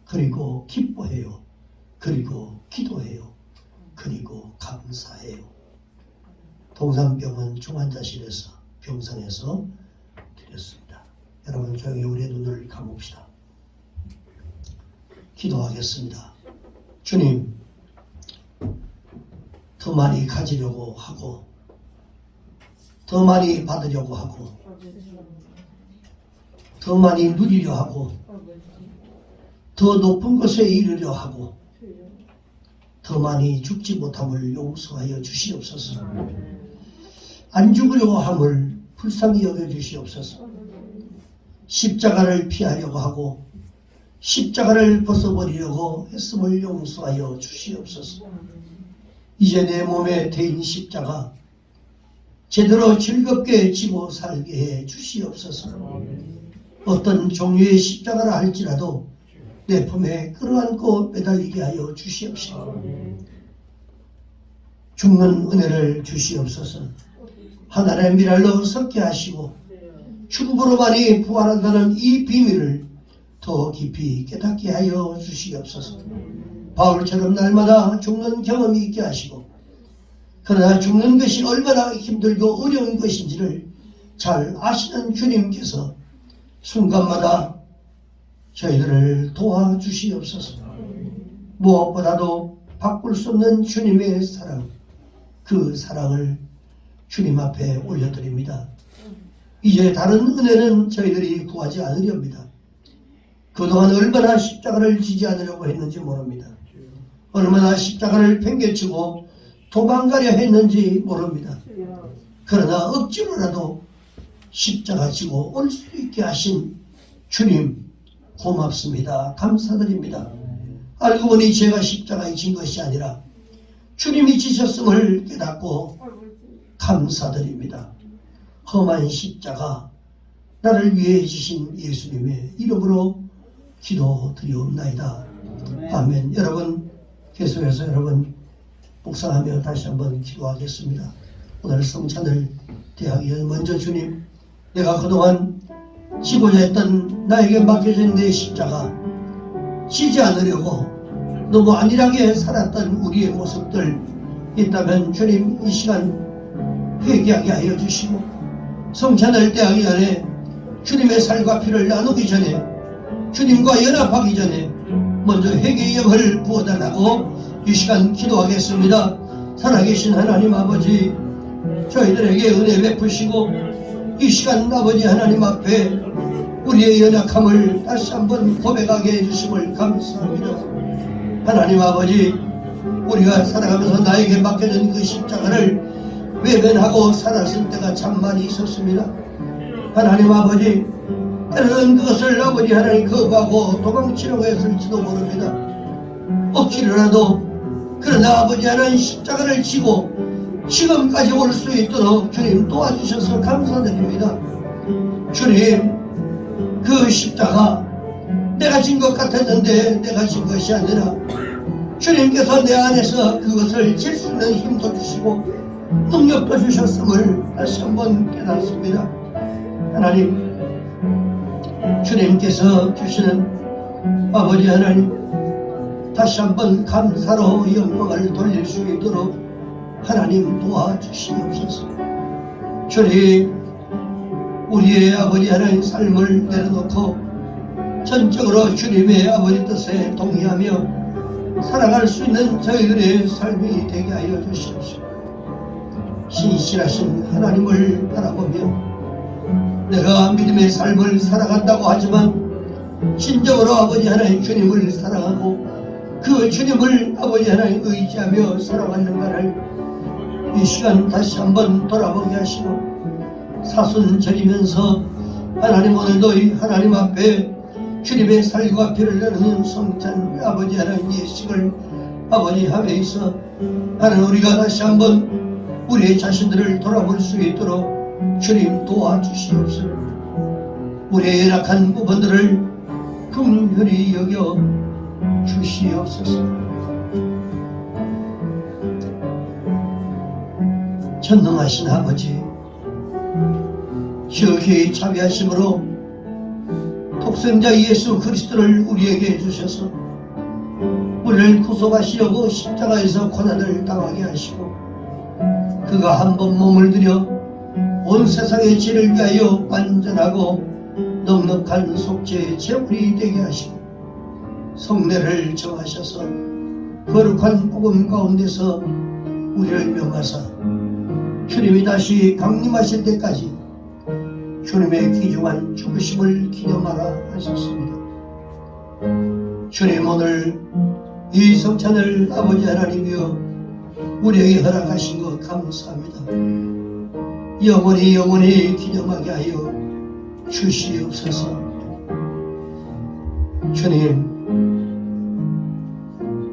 그리고 기뻐해요. 그리고 기도해요. 그리고 감사해요. 동산병원 중환자실에서 병상에서 드렸습니다. 여러분 조용히 우리의 눈을 감읍시다. 기도하겠습니다. 주님, 더 많이 가지려고 하고 더 많이 받으려고 하고 더 많이 누리려 하고 더 높은 곳에 이르려 하고 더 많이 죽지 못함을 용서하여 주시옵소서. 안 죽으려고 함을 불쌍히 여겨 주시옵소서. 십자가를 피하려고 하고 십자가를 벗어버리려고 했음을 용서하여 주시옵소서. 이제 내 몸에 대인 십자가 제대로 즐겁게 지고 살게 해 주시옵소서. 어떤 종류의 십자가라 할지라도 내 품에 끌어안고 매달리게 하여 주시옵시고 죽는 은혜를 주시옵소서. 하나님의 미랄로 섞게 하시고 죽음으로만이 부활한다는 이 비밀을 더 깊이 깨닫게 하여 주시옵소서. 바울처럼 날마다 죽는 경험이 있게 하시고 그러나 죽는 것이 얼마나 힘들고 어려운 것인지를 잘 아시는 주님께서 순간마다 저희들을 도와주시옵소서. 무엇보다도 바꿀 수 없는 주님의 사랑, 그 사랑을 주님 앞에 올려드립니다. 이제 다른 은혜는 저희들이 구하지 않으렵니다. 그동안 얼마나 십자가를 지지 않으려고 했는지 모릅니다. 얼마나 십자가를 팽개치고 도망가려 했는지 모릅니다. 그러나 억지로라도 십자가 지고 올 수 있게 하신 주님 고맙습니다. 감사드립니다. 알고 보니 제가 십자가에 진 것이 아니라 주님이 지셨음을 깨닫고 감사드립니다. 험한 십자가 나를 위해 지신 예수님의 이름으로 기도드리옵나이다. 아멘. 여러분 계속해서 여러분 묵상하며 다시 한번 기도하겠습니다. 오늘 성찬을 대하기 전에 먼저 주님, 내가 그동안 지고자 했던 나에게 맡겨진 내 십자가 지지 않으려고 너무 안일하게 살았던 우리의 모습들 있다면 주님 이 시간 회개하게 하여 주시고 성찬을 대하기 전에 주님의 살과 피를 나누기 전에 주님과 연합하기 전에 먼저 회개의 영을 부어달라고 이 시간 기도하겠습니다. 살아계신 하나님 아버지, 저희들에게 은혜 베푸시고 이 시간 아버지 하나님 앞에 우리의 연약함을 다시 한번 고백하게 해주심을 감사합니다. 하나님 아버지, 우리가 살아가면서 나에게 맡겨진 그 십자가를 외면하고 살았을 때가 참 많이 있었습니다. 하나님 아버지, 때로는 그것을 아버지 하나님 거부하고 도망치려고 했을지도 모릅니다. 억지로라도 그러나 아버지 하나님 십자가를 지고 지금까지 올 수 있도록 주님 도와주셔서 감사드립니다. 주님, 그 십자가 내가 진 것 같았는데 내가 진 것이 아니라 주님께서 내 안에서 그것을 질 수 있는 힘도 주시고 능력도 주셨음을 다시 한번 깨닫습니다. 하나님, 주님께서 주시는 아버지 하나님, 다시 한번 감사로 영광을 돌릴 수 있도록 하나님 도와주시옵소서. 주님, 우리의 아버지 하나님 삶을 내려놓고 전적으로 주님의 아버지 뜻에 동의하며 살아갈 수 있는 저희들의 삶이 되게 하여 주시옵소서. 신실하신 하나님을 바라보며 내가 믿음의 삶을 살아간다고 하지만 진정으로 아버지 하나님 주님을 사랑하고 그 주님을 아버지 하나님 의지하며 살아가는가를 이 시간 다시 한번 돌아보게 하시고 사순 저리면서 하나님 오늘도 하나님 앞에 주님의 살과 피를 나누는 성찬 아버지 하나님 예식을 아버지 함에 있어 하나님 우리가 다시 한번 우리의 자신들을 돌아볼 수 있도록 주님 도와주시옵소서. 우리의 연약한 부분들을 긍휼히 여겨 주시옵소서. 전능하신 아버지, 지극히 자비하심으로 독생자 예수 그리스도를 우리에게 주셔서 우리를 구속하시려고 십자가에서 고난을 당하게 하시고 그가 한 번 몸을 들여 온 세상의 죄를 위하여 완전하고 넉넉한 속죄의 제물이 되게 하시고 성례를 정하셔서 거룩한 복음 가운데서 우리를 명하사 주님이 다시 강림하실 때까지 주님의 귀중한 죽으심을 기념하라 하셨습니다. 주님, 오늘 이 성찬을 아버지 하나님이여 우리에게 허락하신 것 감사합니다. 영원히 기념하게 하여 주시옵소서. 주님,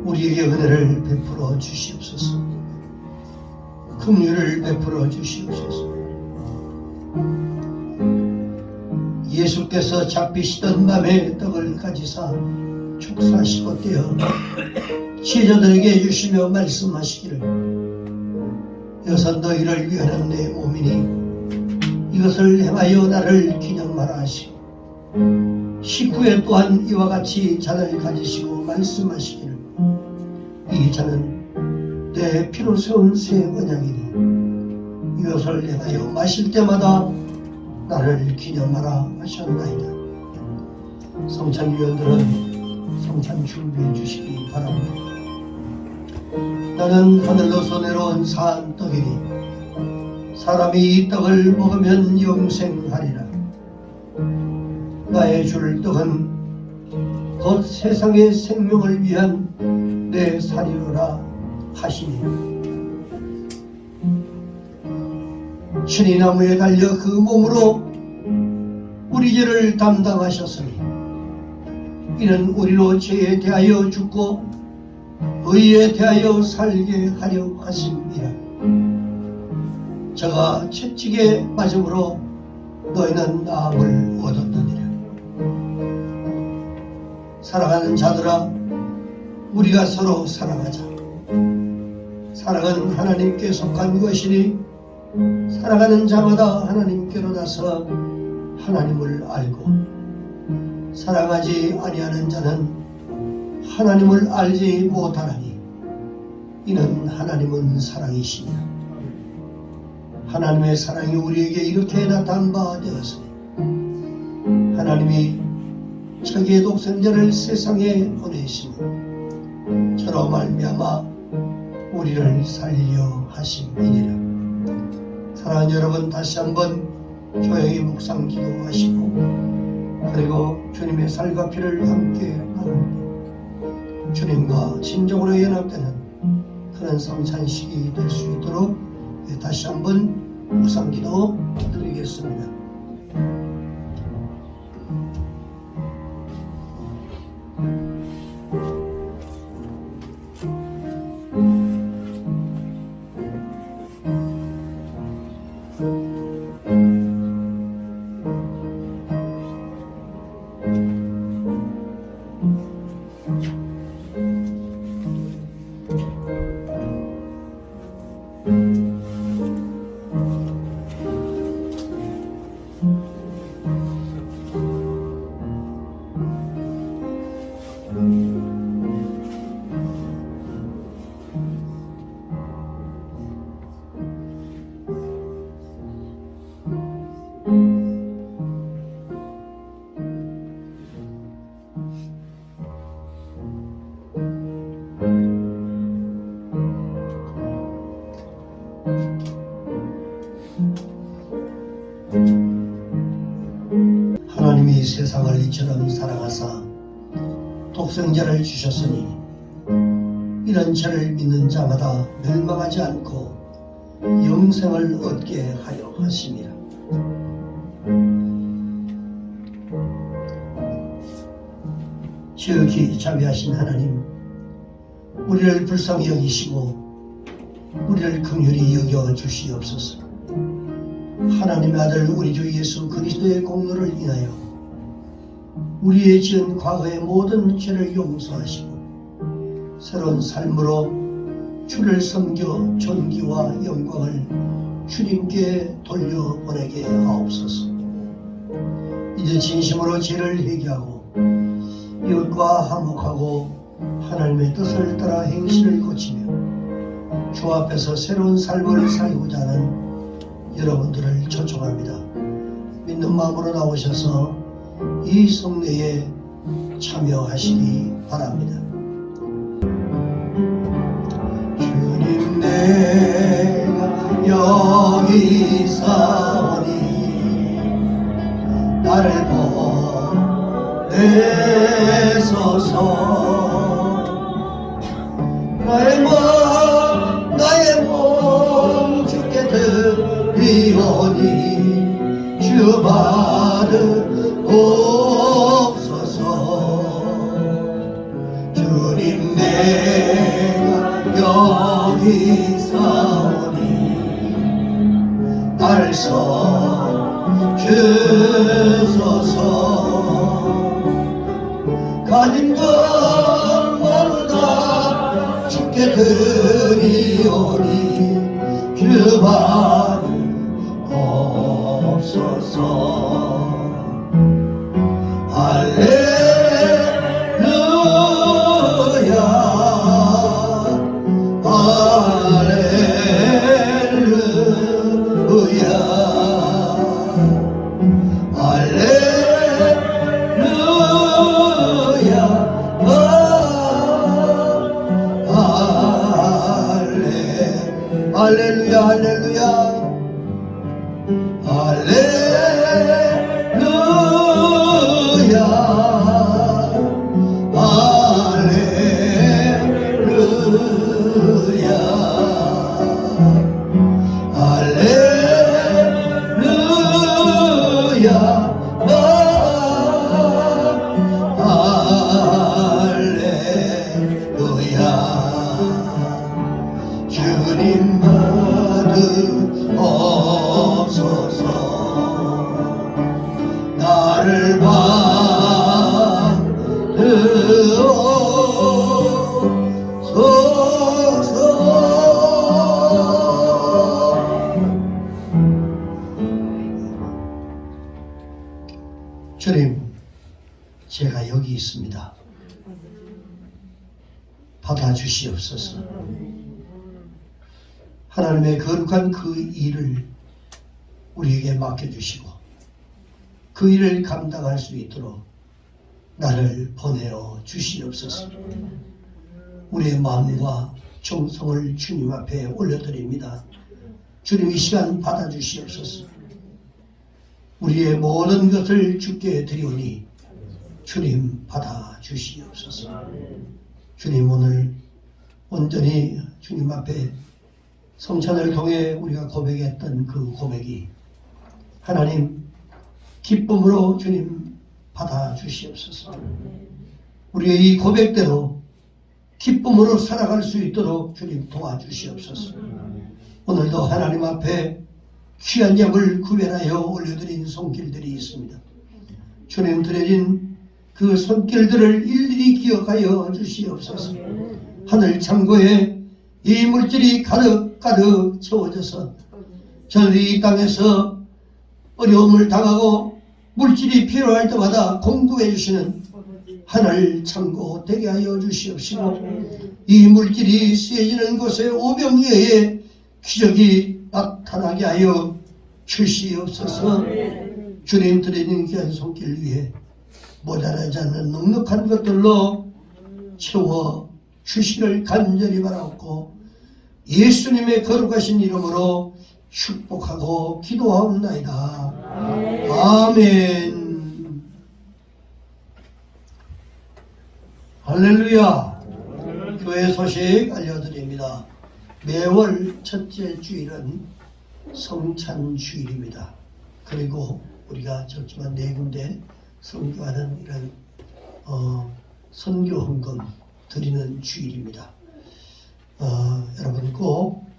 우리에게 은혜를 베풀어 주시옵소서. 긍휼을 베풀어 주시옵소서. 예수께서 잡히시던 밤에 떡을 가지사 축사하시고 떼어 제자들에게 주시며 말씀하시기를, 여섯 너희를 위하는 내 몸이니 이것을 행하여 나를 기념하라 하시고, 식후에 또한 이와 같이 잔을 가지시고 말씀하시기를, 이 잔은 내 피로 세운 새 언약이니 이것을 행하여 마실 때마다 나를 기념하라 하셨나이다. 성찬위원들은 성찬 준비해 주시기 바랍니다. 나는 하늘로서 내려온 산 떡이니 사람이 이 떡을 먹으면 영생하리라. 나의 줄 떡은 곧 세상의 생명을 위한 내 살이로라 하시니, 신이 나무에 달려 그 몸으로 우리 죄를 담당하셨으니 이는 우리로 죄에 대하여 죽고 의에 대하여 살게 하려 하심이라. 저가 채찍에 맞음으로 너희는 나음을 얻었느니라. 사랑하는 자들아, 우리가 서로 사랑하자. 사랑은 하나님께 속한 것이니 사랑하는 자마다 하나님께로 나서 하나님을 알고, 사랑하지 아니하는 자는 하나님을 알지 못하나니 이는 하나님은 사랑이시니라. 하나님의 사랑이 우리에게 이렇게 나타난 바 되었으니 하나님이 자기의 독생자를 세상에 보내심은 저로 말미암아 우리를 살리려 하심이니라. 사랑하는 여러분, 다시 한번 조용히 묵상 기도하시고 그리고 주님의 살과 피를 함께 나누며 주님과 진정으로 연합되는 그런 성찬식이 될 수 있도록 다시 한번 묵상 기도 드리겠습니다. 하나님이 세상을 이처럼 사랑하사 독생자를 주셨으니 이런 죄를 믿는 자마다 멸망하지 않고 영생을 얻게 하려 하심이라. 지극히 자비하신 하나님, 우리를 불쌍히 여기시고 우리를 긍휼히 여겨 주시옵소서. 하나님의 아들 우리 주 예수 그리스도의 공로를 인하여 우리의 지은 과거의 모든 죄를 용서하시고 새로운 삶으로 주를 섬겨 존귀와 영광을 주님께 돌려보내게 하옵소서. 이제 진심으로 죄를 회개하고 이웃과 화목하고 하나님의 뜻을 따라 행실을 고치며 주 앞에서 새로운 삶을 살고자 하는 여러분들을 초청합니다. 믿는 마음으로 나오셔서 이 성례에 참여하시기 바랍니다. 주님 내가 여기 사오니 나를 보내소서. 나의 몸 주께 드리오니 주 받으옵소서. 주님 내가 여기 사오니 나를 써주소서. 가진 것 모두 다 주께 드리오니 주 받으옵소서. 할렐루야 할렐루야 할렐루야 할렐루야 할렐루야 주님 받으옵소서. 나를 받으옵소서. 주님, 제가 여기 있습니다. 받아주시옵소서. 하나님의 거룩한 그 일을 우리에게 맡겨주시고 그 일을 감당할 수 있도록 나를 보내어 주시옵소서. 우리의 마음과 정성을 주님 앞에 올려드립니다. 주님 이 시간 받아주시옵소서. 우리의 모든 것을 주께 드리오니 주님 받아주시옵소서. 주님 오늘 온전히 주님 앞에 성찬을 통해 우리가 고백했던 그 고백이 하나님 기쁨으로 주님 받아주시옵소서. 우리의 이 고백대로 기쁨으로 살아갈 수 있도록 주님 도와주시옵소서. 오늘도 하나님 앞에 귀한 약을 구별하여 올려드린 손길들이 있습니다. 주님 드려진 그 손길들을 일일이 기억하여 주시옵소서. 하늘 창고에 이 물질이 가득 채워져서 저들이 이 땅에서 어려움을 당하고 물질이 필요할 때마다 공급해 주시는 하늘 창고 되게 하여 주시옵시고 이 물질이 쓰여지는 곳에 오병이어의 기적이 나타나게 하여 주시옵소서. 주님 드리는 귀한 손길 위에 모자라지 않는 넉넉한 것들로 채워 주시를 간절히 바라옵고 예수님의 거룩하신 이름으로 축복하고 기도하옵나이다. 아멘. 할렐루야. 교회 소식 알려드립니다. 매월 첫째 주일은 성찬 주일입니다. 그리고 우리가 적지만 4군데 선교하는 이런 선교 헌금 드리는 주일입니다. 여러분 꼭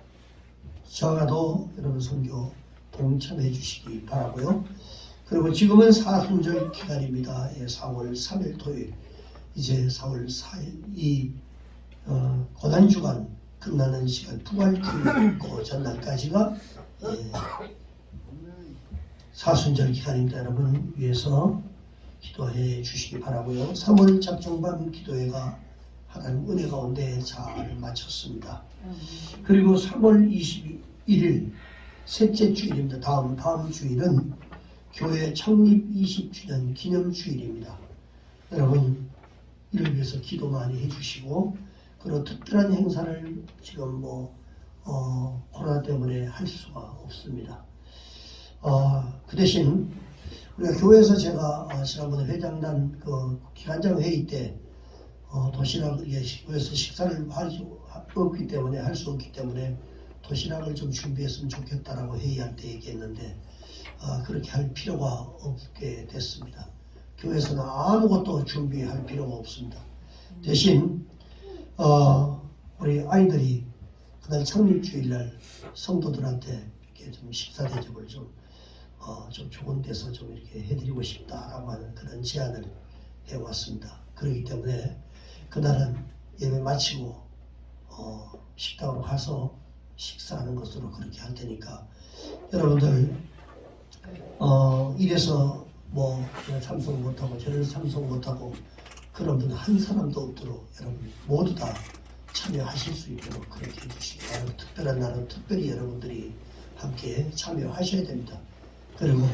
저가도 여러분 선교 동참해 주시기 바라고요. 그리고 지금은 사순절 기간입니다. 4월 3일 토요일, 이제 4월 4일 이 고난주간 끝나는 시간 부활주일 그 전날까지가 사순절 기간입니다. 여러분 위해서 기도해 주시기 바라고요. 3월 작정밤 기도회가 하나님 은혜 가운데 잘 마쳤습니다. 그리고 3월 21일 셋째 주일입니다. 다음 주일은 교회 창립 20주년 기념 주일입니다. 여러분 이를 위해서 기도 많이 해주시고, 그런 특별한 행사를 지금 코로나 때문에 할 수가 없습니다. 그 대신 우리가 교회에서 제가 지난번에 회장단 기관장 회의 때 도시락을 교회에서 식사를 할 수 없기 때문에 도시락을 좀 준비했으면 좋겠다라고 회의할 때 얘기했는데 그렇게 할 필요가 없게 됐습니다. 교회에서는 아무것도 준비할 필요가 없습니다. 대신 우리 아이들이 그날 창립주일날 성도들한테 이렇게 좀 식사 대접을 좀 좋은 데서 좀 이렇게 해드리고 싶다라고 하는 그런 제안을 해왔습니다. 그렇기 때문에 그날은 예배 마치고 식당으로 가서 식사하는 것으로 그렇게 할 테니까 여러분들 이래서 참석 못하고 저래서 참석 못하고 그런 분 한 사람도 없도록 여러분 모두 다 참여하실 수 있도록 그렇게 해주시기 바랍니다. 특별한 날은 특별히 여러분들이 함께 참여하셔야 됩니다. 그리고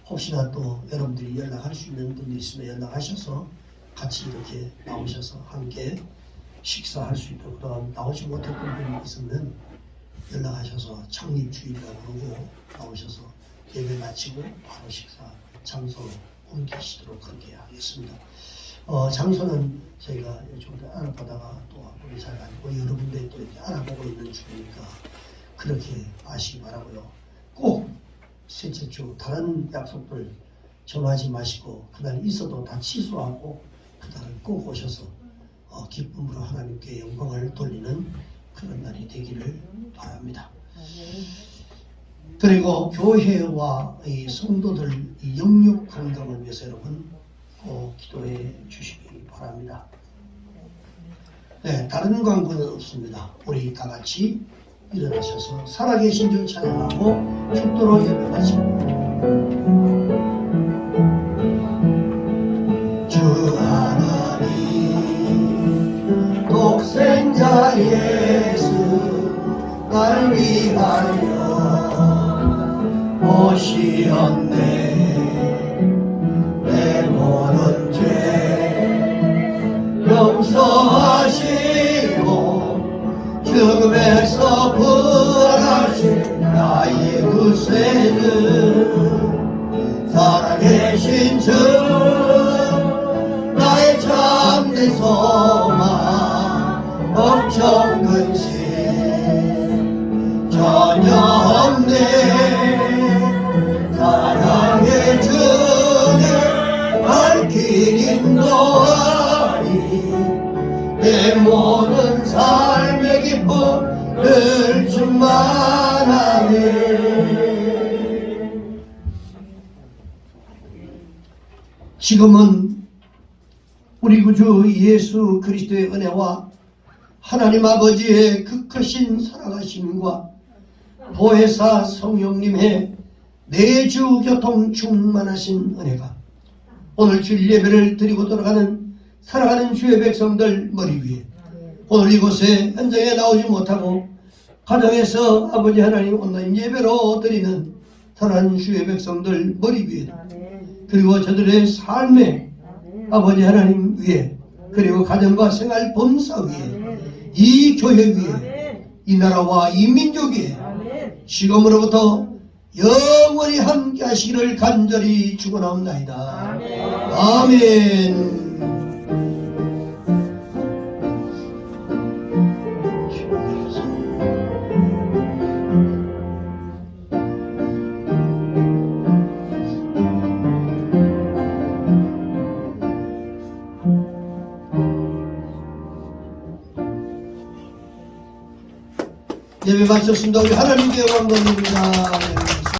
혹시나 또 여러분들이 연락할 수 있는 분이 있으면 연락하셔서 같이 이렇게 나오셔서 함께 식사할 수 있도록, 그동안 나오지 못했던 분이 있으면 연락하셔서 창립주일이라고 그러고 나오셔서 예배 마치고 바로 식사 장소로 옮기시도록 그렇게 하겠습니다. 장소는 저희가 좀 알아보다가 또 우리 잘 알고 여러 군데 또 이렇게 알아보고 있는 중이니까 그렇게 아시기 바라고요. 꼭 셋째 주 다른 약속들 정하지 마시고 그날 있어도 다 취소하고 그날은 꼭 오셔서 기쁨으로 하나님께 영광을 돌리는 그런 날이 되기를 바랍니다. 그리고 교회와 이 성도들 이 영육 건강을 위해서 여러분 꼭 기도해 주시기 바랍니다. 네, 다른 광고는 없습니다. 우리 다 같이 일어나셔서 살아계신 주 찬양하고 축도로 예배 마칩니다. 주 하나님 독생자 예수 날 위하여 오시었네. 내 모든 죄 용서하시고 죽음에서 부활하신 나의 구세주 살아계신 주 나의 참된 소망 엄청 근심 전혀 없네. 사랑의 주님 밝힌 인도하리 내 모든 삶의 기쁨을 충만하네. 지금은 우리 구주 예수 그리스도의 은혜와 하나님 아버지의 극하신 사랑하심과 보혜사 성령님의 내주 교통 충만하신 은혜가 오늘 주일 예배를 드리고 돌아가는 사랑하는 주의 백성들 머리 위에 오늘 이곳에 현장에 나오지 못하고 가정에서 아버지 하나님 온라인 예배로 드리는 사랑하는 주의 백성들 머리 위에 그리고 저들의 삶에 아버지 하나님 위에 그리고 가정과 생활 범사 위에 이 교회 위에 이 나라와 이 민족 위에 지금으로부터 영원히 함께 하시기를 간절히 축원하옵나이다. 아멘. 예배 마쳤습니다. 우리 하나님께 영광 돌립니다.